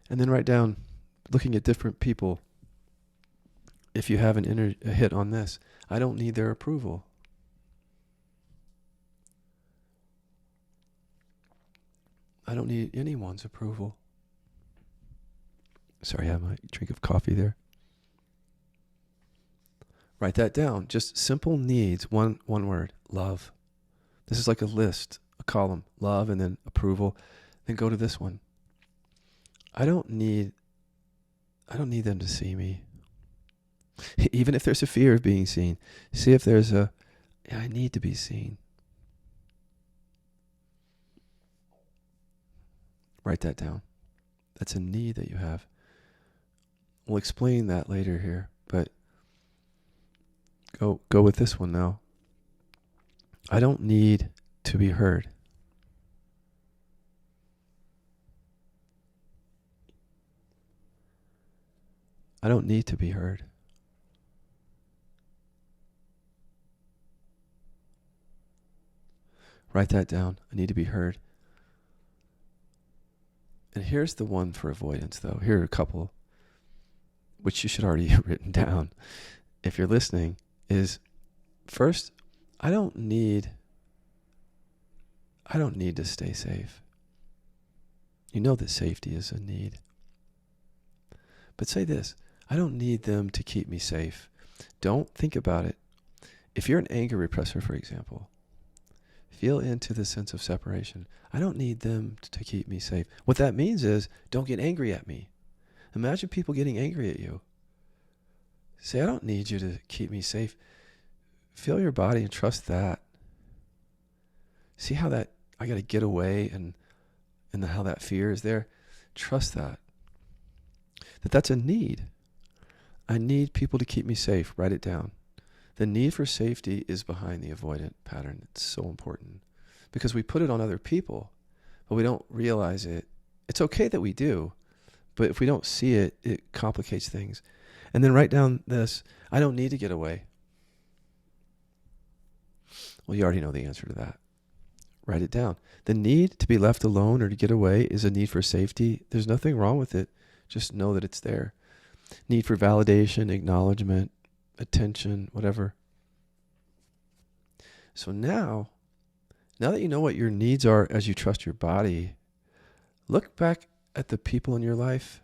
And then write down, looking at different people, if you have a hit on this, I don't need their approval. I don't need anyone's approval. Sorry, I had my drink of coffee there. Write that down. Just simple needs. One word. Love. This is like a list, a column. Love and then approval. Then go to this one. I don't need I don't need them to see me. Even if there's a fear of being seen, see if there's I need to be seen. Write that down. That's a need that you have. We'll explain that later here, but go with this one now. I don't need to be heard. I don't need to be heard. Write that down. I need to be heard. And here's the one for avoidance, though. Here are a couple, which you should already have written down if you're listening, is first, I don't need to stay safe. You know that safety is a need. But say this, I don't need them to keep me safe. Don't think about it. If you're an anger repressor, for example, feel into the sense of separation. I don't need them to keep me safe. What that means is, don't get angry at me. Imagine people getting angry at you. Say, I don't need you to keep me safe. Feel your body and trust that. See how that, I got to get away and how that fear is there. Trust that. That's a need. I need people to keep me safe. Write it down. The need for safety is behind the avoidant pattern. It's so important because we put it on other people, but we don't realize it. It's okay that we do, but if we don't see it, it complicates things. And then write down this, I don't need to get away. Well, you already know the answer to that. Write it down. The need to be left alone or to get away is a need for safety. There's nothing wrong with it. Just know that it's there. Need for validation, acknowledgement, attention, whatever. So now that you know what your needs are as you trust your body, look back at the people in your life.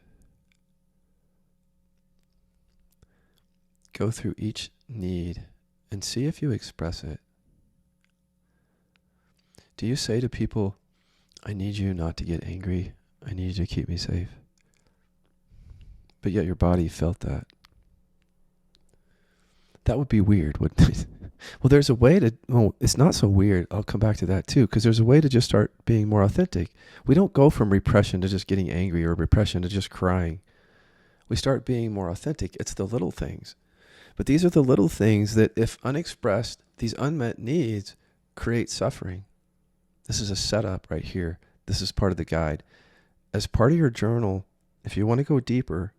Go through each need and see if you express it. Do you say to people, I need you not to get angry. I need you to keep me safe. But yet your body felt that. That would be weird, wouldn't it? Well, there's a way to, it's not so weird. I'll come back to that too, because there's a way to just start being more authentic. We don't go from repression to just getting angry or repression to just crying. We start being more authentic. It's the little things. But these are the little things that, if unexpressed, these unmet needs create suffering. This is a setup right here. This is part of the guide. As part of your journal, if you want to go deeper,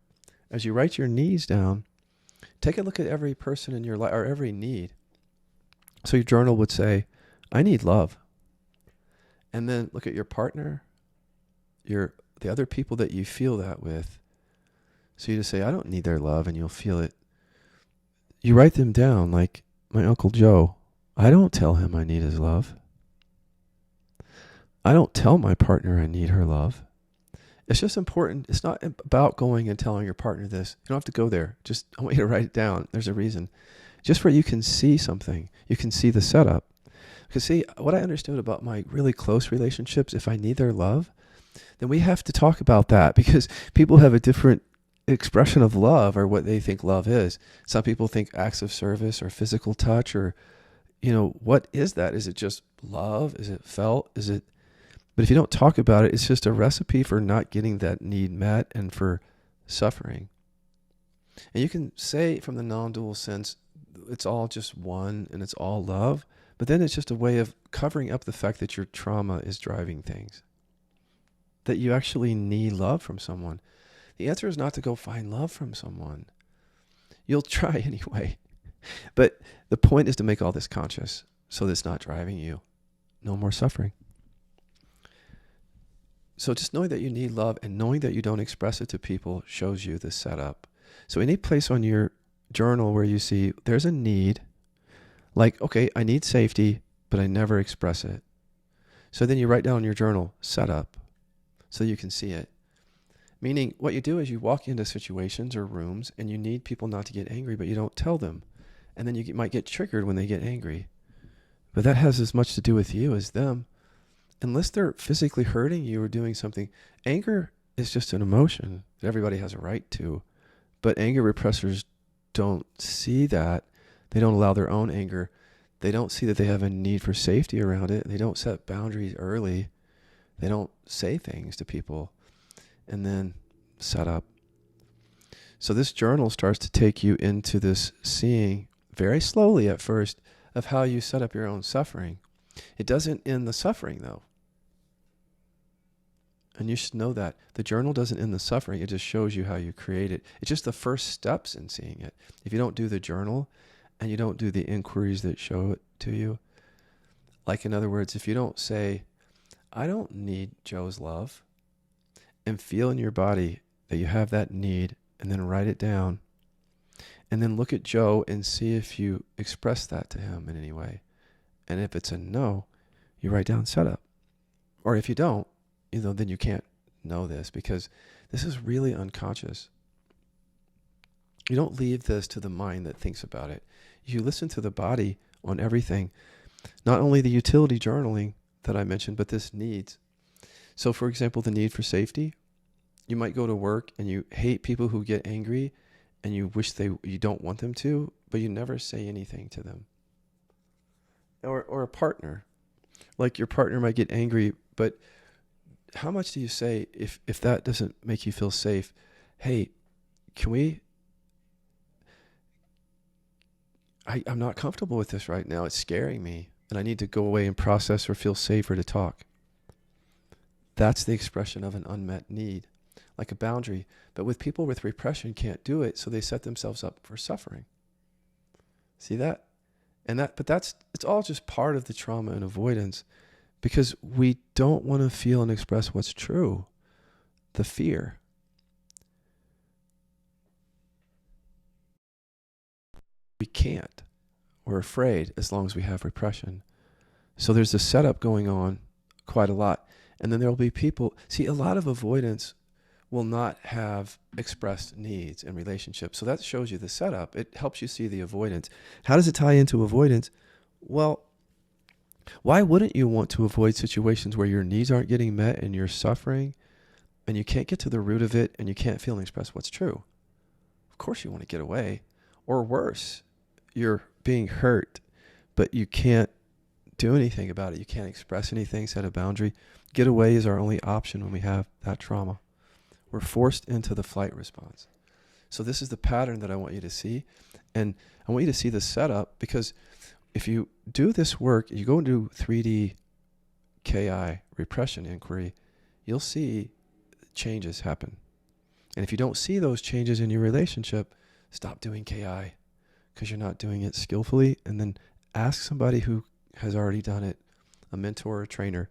as you write your needs down, take a look at every person in your life, or every need. So your journal would say, I need love. And then look at your partner, the other people that you feel that with. So you just say, I don't need their love, and you'll feel it. You write them down, like my Uncle Joe. I don't tell him I need his love. I don't tell my partner I need her love. It's just important. It's not about going and telling your partner this. You don't have to go there. Just, I want you to write it down. There's a reason. Just where you can see something. You can see the setup. Because see, what I understood about my really close relationships, if I need their love, then we have to talk about that, because people have a different expression of love, or what they think love is. Some people think acts of service or physical touch, or, what is that? Is it just love? Is it felt? But if you don't talk about it, it's just a recipe for not getting that need met and for suffering. And you can say from the non-dual sense, it's all just one and it's all love, but then it's just a way of covering up the fact that your trauma is driving things. That you actually need love from someone. The answer is not to go find love from someone. You'll try anyway. But the point is to make all this conscious so that it's not driving you. No more suffering. So just knowing that you need love and knowing that you don't express it to people shows you the setup. So any place on your journal where you see there's a need, like, okay, I need safety, but I never express it. So then you write down in your journal, setup, so you can see it. Meaning what you do is you walk into situations or rooms and you need people not to get angry, but you don't tell them. And then you might get triggered when they get angry. But that has as much to do with you as them. Unless they're physically hurting you or doing something. Anger is just an emotion that everybody has a right to. But anger repressors don't see that. They don't allow their own anger. They don't see that they have a need for safety around it. They don't set boundaries early. They don't say things to people and then set up. So this journal starts to take you into this seeing very slowly at first of how you set up your own suffering. It doesn't end the suffering though. And you should know that. The journal doesn't end the suffering. It just shows you how you create it. It's just the first steps in seeing it. If you don't do the journal and you don't do the inquiries that show it to you, like in other words, if you don't say, I don't need Joe's love, and feel in your body that you have that need, and then write it down, and then look at Joe and see if you express that to him in any way. And if it's a no, you write down setup. Or if you don't, then you can't know this because this is really unconscious. You don't leave this to the mind that thinks about it. You listen to the body on everything, not only the utility journaling that I mentioned, but this needs. So for example, the need for safety. You might go to work and you hate people who get angry and you wish you don't want them to, but you never say anything to them. Or a partner. Like your partner might get angry, but how much do you say if that doesn't make you feel safe? Hey, I'm not comfortable with this right now. It's scaring me and I need to go away and process or feel safer to talk. That's the expression of an unmet need, like a boundary. But with people with repression can't do it, so they set themselves up for suffering. See that? But it's all just part of the trauma and avoidance. Because we don't want to feel and express what's true, the fear. We can't. We're afraid as long as we have repression. So there's a setup going on quite a lot. And then there will be people, see, a lot of avoidance will not have expressed needs in relationships. So that shows you the setup. It helps you see the avoidance. How does it tie into avoidance? Well, why wouldn't you want to avoid situations where your needs aren't getting met and you're suffering and you can't get to the root of it and you can't feel and express what's true? Of course you want to get away. Or worse, you're being hurt, but you can't do anything about it. You can't express anything, set a boundary. Get away is our only option when we have that trauma. We're forced into the flight response. So this is the pattern that I want you to see. And I want you to see the setup because if you do this work, you go and do 3D KI repression inquiry, you'll see changes happen. And if you don't see those changes in your relationship, stop doing KI because you're not doing it skillfully. And then ask somebody who has already done it, a mentor or a trainer,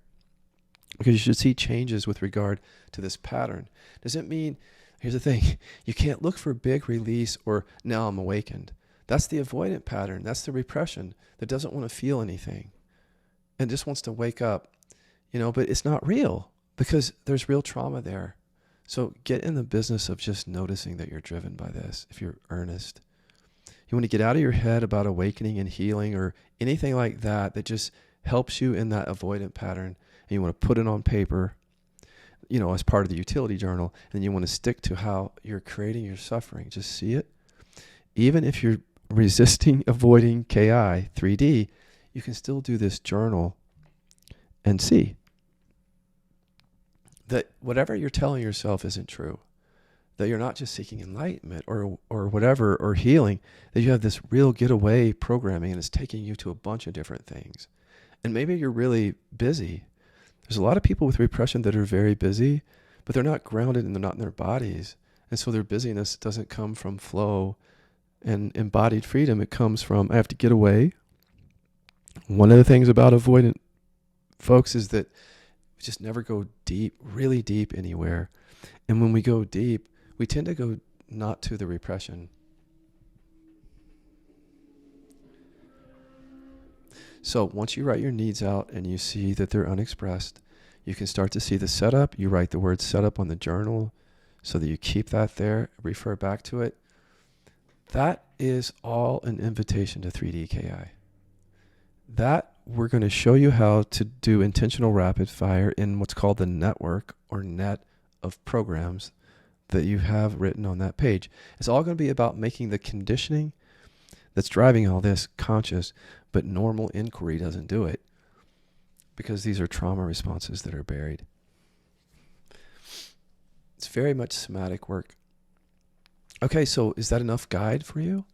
because you should see changes with regard to this pattern. Does it mean, here's the thing, you can't look for big release or now I'm awakened. That's the avoidant pattern. That's the repression that doesn't want to feel anything and just wants to wake up, but it's not real because there's real trauma there. So get in the business of just noticing that you're driven by this if you're earnest. You want to get out of your head about awakening and healing or anything like that just helps you in that avoidant pattern. And you want to put it on paper, as part of the utility journal. And you want to stick to how you're creating your suffering. Just see it. Even if you're resisting, avoiding KI, 3D, you can still do this journal and see that whatever you're telling yourself isn't true, that you're not just seeking enlightenment or whatever, or healing, that you have this real getaway programming and it's taking you to a bunch of different things. And maybe you're really busy. There's a lot of people with repression that are very busy, but they're not grounded and they're not in their bodies. And so their busyness doesn't come from flow and embodied freedom. It comes from, I have to get away. One of the things about avoidant folks is that we just never go deep, really deep anywhere. And when we go deep, we tend to go not to the repression. So once you write your needs out and you see that they're unexpressed, you can start to see the setup. You write the word setup on the journal so that you keep that there, refer back to it. That is all an invitation to 3D KI. That we're going to show you how to do intentional rapid fire in what's called the network or net of programs that you have written on that page. It's all going to be about making the conditioning that's driving all this conscious, but normal inquiry doesn't do it, because these are trauma responses that are buried. It's very much somatic work. Okay, so is that enough guide for you?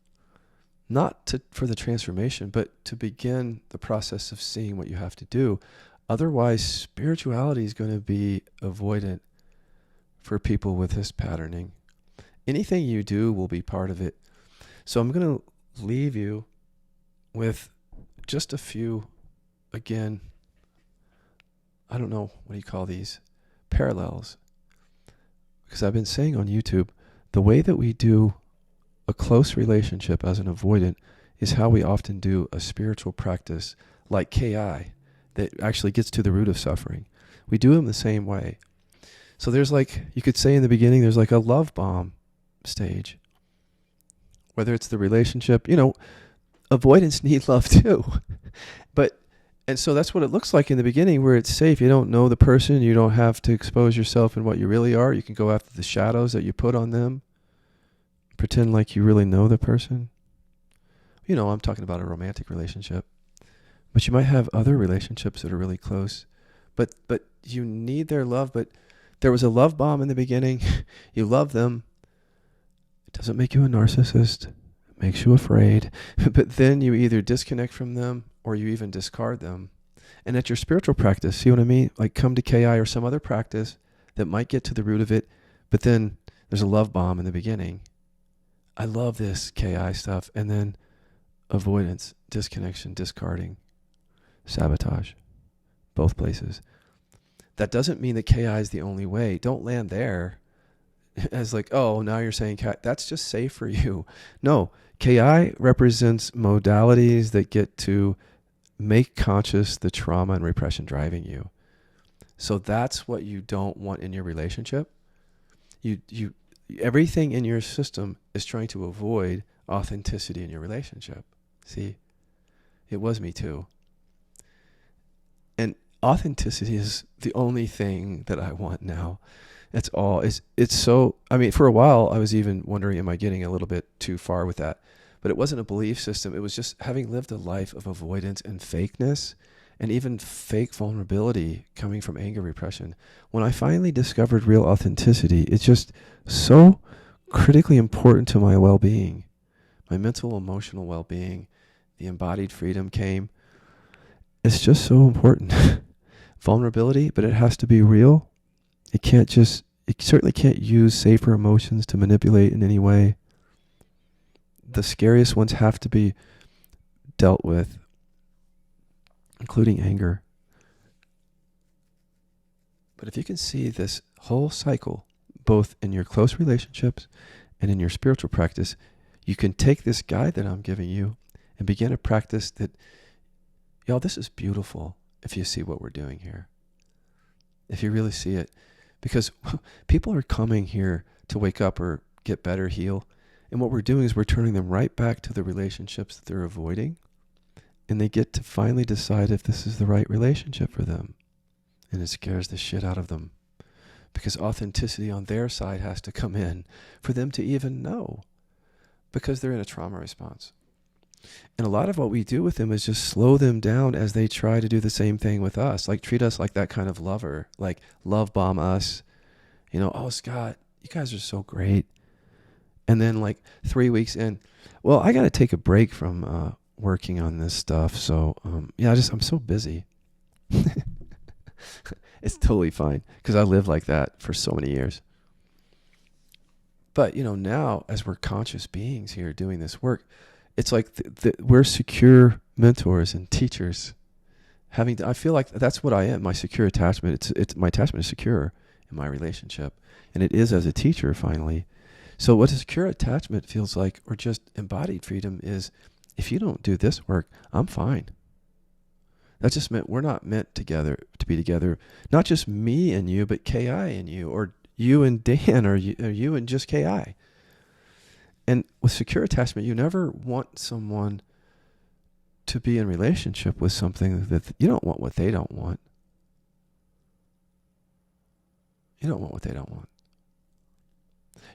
Not for the transformation, but to begin the process of seeing what you have to do. Otherwise, spirituality is going to be avoidant for people with this patterning. Anything you do will be part of it. So I'm going to leave you with just a few, again, I don't know, what do you call these? Parallels. Because I've been saying on YouTube, the way that we do a close relationship as an avoidant is how we often do a spiritual practice like KI that actually gets to the root of suffering. We do them the same way. So there's like, you could say in the beginning, there's like a love bomb stage. Whether it's the relationship, avoidants need love too. And so that's what it looks like in the beginning, where it's safe. You don't know the person. You don't have to expose yourself in what you really are. You can go after the shadows that you put on them. Pretend like you really know the person. I'm talking about a romantic relationship. But you might have other relationships that are really close. But you need their love. But there was a love bomb in the beginning. You love them. It doesn't make you a narcissist. It makes you afraid. But then you either disconnect from them or you even discard them. And at your spiritual practice, see what I mean? Like come to KI or some other practice that might get to the root of it, but then there's a love bomb in the beginning. I love this KI stuff. And then avoidance, disconnection, discarding, sabotage, both places. That doesn't mean that KI is the only way. Don't land there as like, oh, now you're saying that's just safe for you. No, KI represents modalities that get to make conscious the trauma and repression driving you. So that's what you don't want in your relationship. Everything in your system is trying to avoid authenticity in your relationship. See, it was me too. And authenticity is the only thing that I want now. That's all. It's so, for a while I was even wondering, am I getting a little bit too far with that? But it wasn't a belief system. It was just having lived a life of avoidance and fakeness and even fake vulnerability coming from anger repression. When I finally discovered real authenticity, it's just so critically important to my well-being, my mental, emotional well-being. The embodied freedom came. It's just so important. Vulnerability, but it has to be real. It certainly can't use safer emotions to manipulate in any way. The scariest ones have to be dealt with, including anger. But if you can see this whole cycle, both in your close relationships and in your spiritual practice, you can take this guide that I'm giving you and begin a practice that, y'all, this is beautiful if you see what we're doing here. If you really see it. Because people are coming here to wake up or get better, heal. And what we're doing is we're turning them right back to the relationships that they're avoiding. And they get to finally decide if this is the right relationship for them. And it scares the shit out of them. Because authenticity on their side has to come in for them to even know. Because they're in a trauma response. And a lot of what we do with them is just slow them down as they try to do the same thing with us. Like treat us like that kind of lover. Like love bomb us. Oh, Scott, you guys are so great. And then like 3 weeks in, well, I got to take a break from working on this stuff. So, I'm so busy. It's totally fine because I lived like that for so many years. But, now as we're conscious beings here doing this work, it's like we're secure mentors and teachers. I feel like that's what I am, my secure attachment. My attachment is secure in my relationship. And it is as a teacher, finally. So what a secure attachment feels like, or just embodied freedom, is if you don't do this work, I'm fine. That just meant we're not meant together to be together. Not just me and you, but KI and you, or you and Dan, or you and just KI. And with secure attachment, you never want someone to be in relationship with something that you don't want what they don't want. You don't want what they don't want.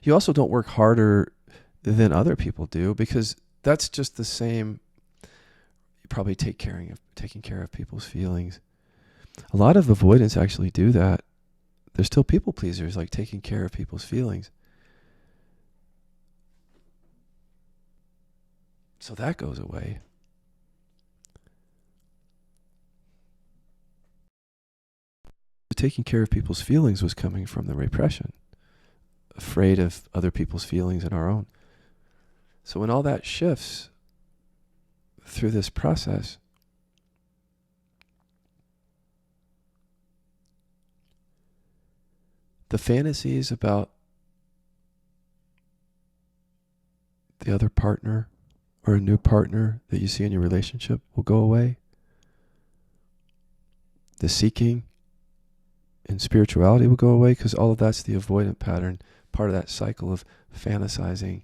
You also don't work harder than other people do, because that's just the same. You probably taking care of people's feelings. A lot of avoidants actually do that. They're still people pleasers, like taking care of people's feelings. So that goes away. Taking care of people's feelings was coming from the repression, afraid of other people's feelings and our own. So when all that shifts through this process, the fantasies about the other partner or a new partner that you see in your relationship will go away. The seeking in spirituality will go away, because all of that's the avoidant pattern, part of that cycle of fantasizing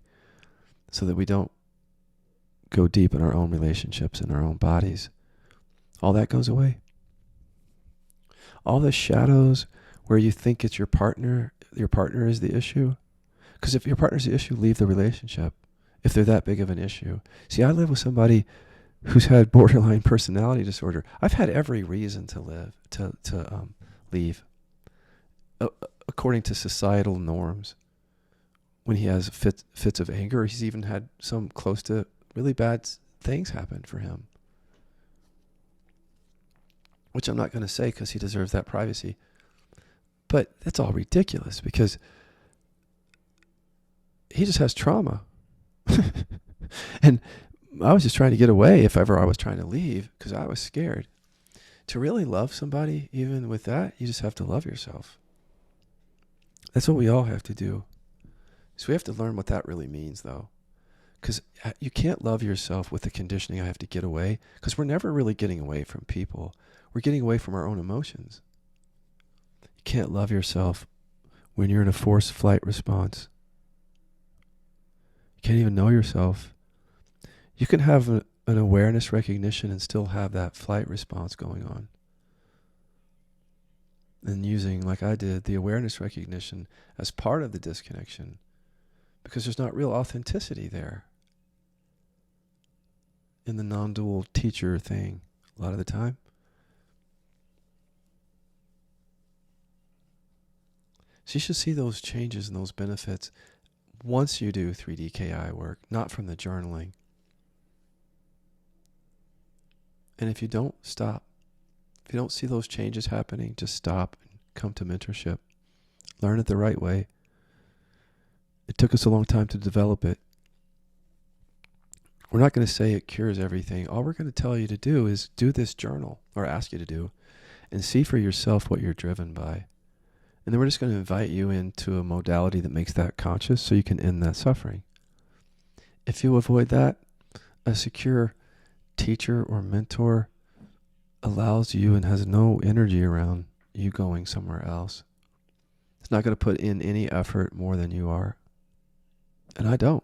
so that we don't go deep in our own relationships and our own bodies. All that goes away. All the shadows where you think it's your partner is the issue. Because if your partner's the issue, leave the relationship, if they're that big of an issue. See, I live with somebody who's had borderline personality disorder. I've had every reason to leave, according to societal norms. When he has fits of anger, he's even had some close to really bad things happen for him, which I'm not going to say because he deserves that privacy. But that's all ridiculous, because he just has trauma. And I was just trying to get away if ever I was trying to leave, because I was scared. To really love somebody, even with that, you just have to love yourself. That's what we all have to do. So we have to learn what that really means, though. Because you can't love yourself with the conditioning, I have to get away, because we're never really getting away from people. We're getting away from our own emotions. You can't love yourself when you're in a forced flight response. You can't even know yourself. You can have an awareness recognition and still have that flight response going on. And using, like I did, the awareness recognition as part of the disconnection, because there's not real authenticity there in the non-dual teacher thing a lot of the time. So you should see those changes and those benefits once you do 3D-KI work, not from the journaling. And if you don't, stop. If you don't see those changes happening, just stop and come to mentorship. Learn it the right way. It took us a long time to develop it. We're not going to say it cures everything. All we're going to tell you to do is do this journal, or ask you to do, and see for yourself what you're driven by. And then we're just going to invite you into a modality that makes that conscious so you can end that suffering. If you avoid that, a secure teacher or mentor allows you and has no energy around you going somewhere else. It's not going to put in any effort more than you are. And I don't.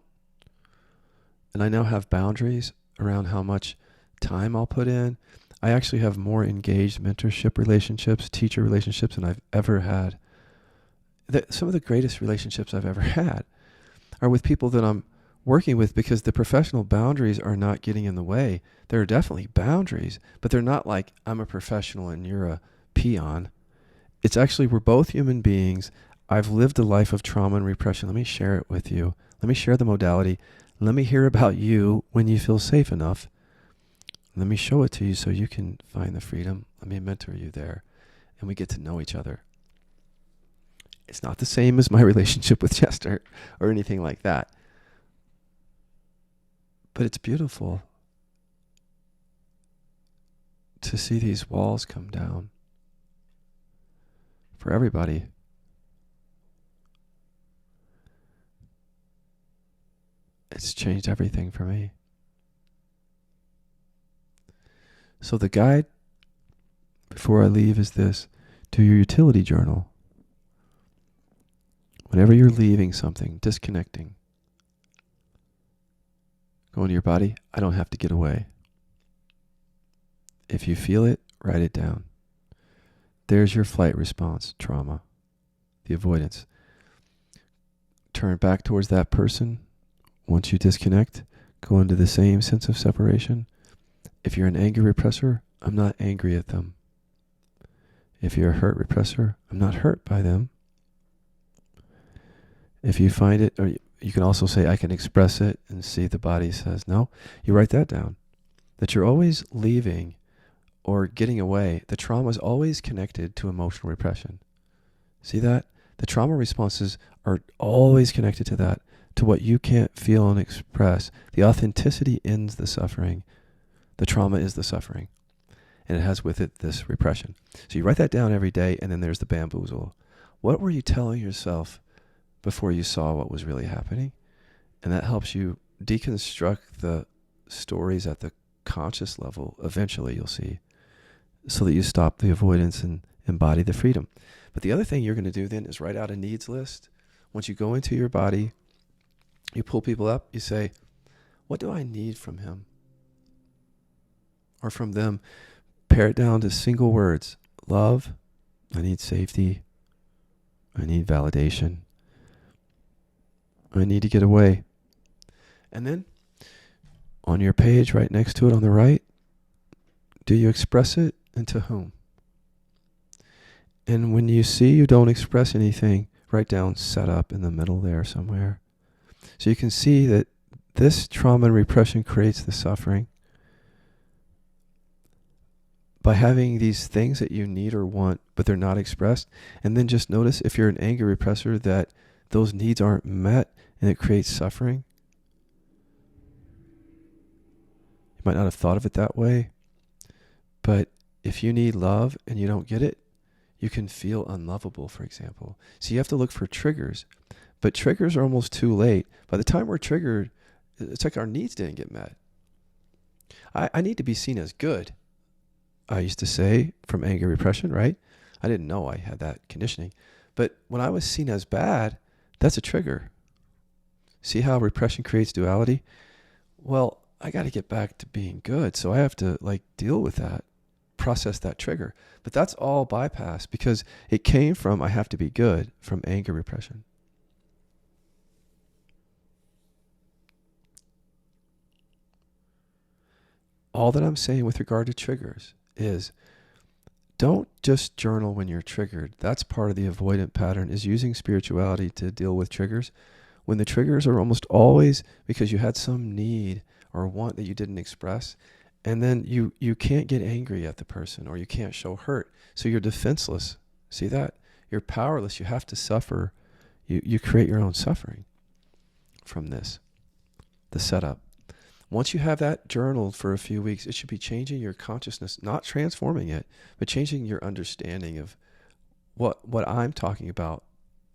And I now have boundaries around how much time I'll put in. I actually have more engaged mentorship relationships, teacher relationships than I've ever had. Some of the greatest relationships I've ever had are with people that I'm working with, because the professional boundaries are not getting in the way. There are definitely boundaries, but they're not like I'm a professional and you're a peon. It's actually, we're both human beings. I've lived a life of trauma and repression. Let me share it with you. Let me share the modality. Let me hear about you when you feel safe enough. Let me show it to you so you can find the freedom. Let me mentor you there, and we get to know each other. It's not the same as my relationship with Chester or anything like that. But it's beautiful to see these walls come down for everybody. It's changed everything for me. So the guide before I leave is this: do your utility journal. Whenever you're leaving something, disconnecting, go into your body, I don't have to get away. If you feel it, write it down. There's your flight response, trauma. the avoidance. Turn back towards that person. Once you disconnect, go into the same sense of separation. If you're an anger repressor, I'm not angry at them. If you're a hurt repressor, I'm not hurt by them. If you find it, or you can also say, I can express it, and see if the body says no. You write that down. That you're always leaving or getting away. The trauma is always connected to emotional repression. See that? The trauma responses are always connected to that, to what you can't feel and express. The authenticity ends the suffering. The trauma is the suffering. And it has with it this repression. So you write that down every day, and then there's the bamboozle. What were you telling yourself before you saw what was really happening? And that helps you deconstruct the stories at the conscious level. Eventually you'll see, so that you stop the avoidance and embody the freedom. But the other thing you're going to do then is write out a needs list. Once you go into your body, you pull people up, you say, what do I need from him or from them? Pare it down to single words. Love, I need safety, I need validation, I need to get away. And then on your page, right next to it on the right, do you express it, and to whom? And when you see you don't express anything, write down set up in the middle there somewhere. So you can see that this trauma and repression creates the suffering. By having these things that you need or want, but they're not expressed. And then just notice if you're an anger repressor that those needs aren't met and it creates suffering. You might not have thought of it that way, but if you need love and you don't get it, you can feel unlovable, for example. So you have to look for triggers, but triggers are almost too late. By the time we're triggered, it's like our needs didn't get met. I need to be seen as good. I used to say from anger repression, right? I didn't know I had that conditioning. But when I was seen as bad, that's a trigger. See how repression creates duality? Well, I got to get back to being good. So I have to deal with that, process that trigger. But that's all bypassed because it came from I have to be good, from anger repression. All that I'm saying with regard to triggers is don't just journal when you're triggered. That's part of the avoidant pattern, is using spirituality to deal with triggers. When the triggers are almost always because you had some need or want that you didn't express, and then you can't get angry at the person or you can't show hurt. So you're defenseless. See that? You're powerless. You have to suffer. You create your own suffering from this, the setup. Once you have that journaled for a few weeks, it should be changing your consciousness, not transforming it, but changing your understanding of what I'm talking about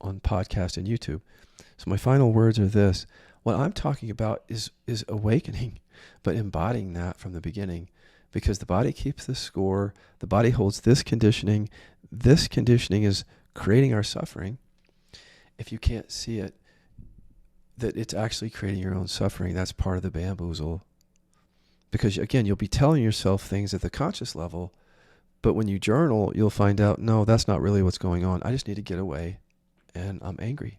on podcast and YouTube. So my final words are this. What I'm talking about is awakening, but embodying that from the beginning, because the body keeps the score. The body holds this conditioning. This conditioning is creating our suffering. If you can't see it, that it's actually creating your own suffering, that's part of the bamboozle. Because again, you'll be telling yourself things at the conscious level, but when you journal, you'll find out, no, that's not really what's going on. I just need to get away, and I'm angry.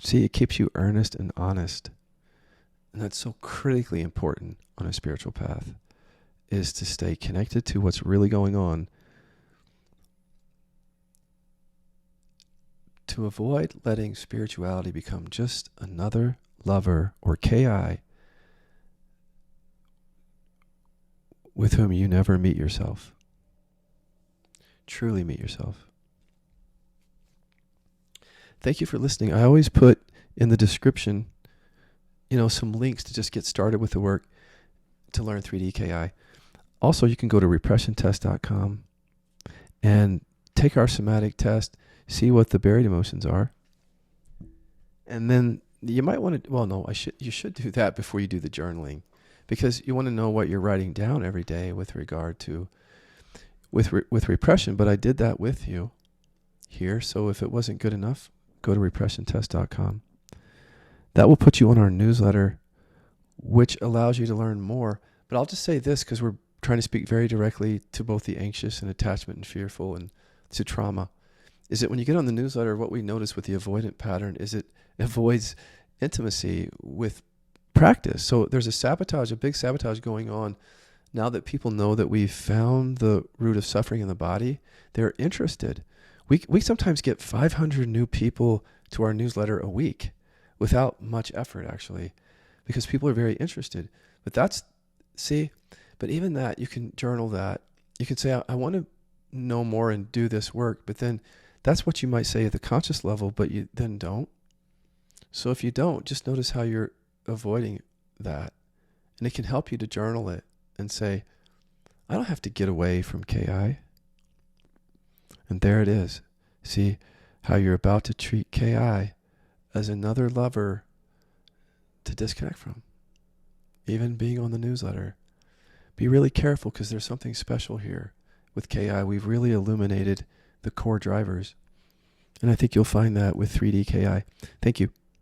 See, it keeps you earnest and honest. And that's so critically important on a spiritual path, is to stay connected to what's really going on, to avoid letting spirituality become just another lover or KI with whom you never meet yourself. Truly meet yourself. Thank you for listening. I always put in the description, some links to just get started with the work to learn 3D KI. Also, you can go to repressiontest.com and take our somatic test, see what the buried emotions are. And then you might want to, you should do that before you do the journaling, because you want to know what you're writing down every day with regard to, with repression. But I did that with you here. So if it wasn't good enough, go to repressiontest.com. That will put you on our newsletter, which allows you to learn more. But I'll just say this, because we're trying to speak very directly to both the anxious and attachment and fearful and to trauma, is that when you get on the newsletter, what we notice with the avoidant pattern is it avoids intimacy with practice. So there's a big sabotage going on. Now that people know that we've found the root of suffering in the body, they're interested. We sometimes get 500 new people to our newsletter a week without much effort, actually, because people are very interested. But but even that, you can journal that. You can say, I want to know more and do this work, but then that's what you might say at the conscious level, but you then don't. So if you don't, just notice how you're avoiding that. And it can help you to journal it and say, I don't have to get away from KI. And there it is. See how you're about to treat KI as another lover to disconnect from. Even being on the newsletter. Be really careful, because there's something special here with KI. We've really illuminated the core drivers. And I think you'll find that with 3D KI. Thank you.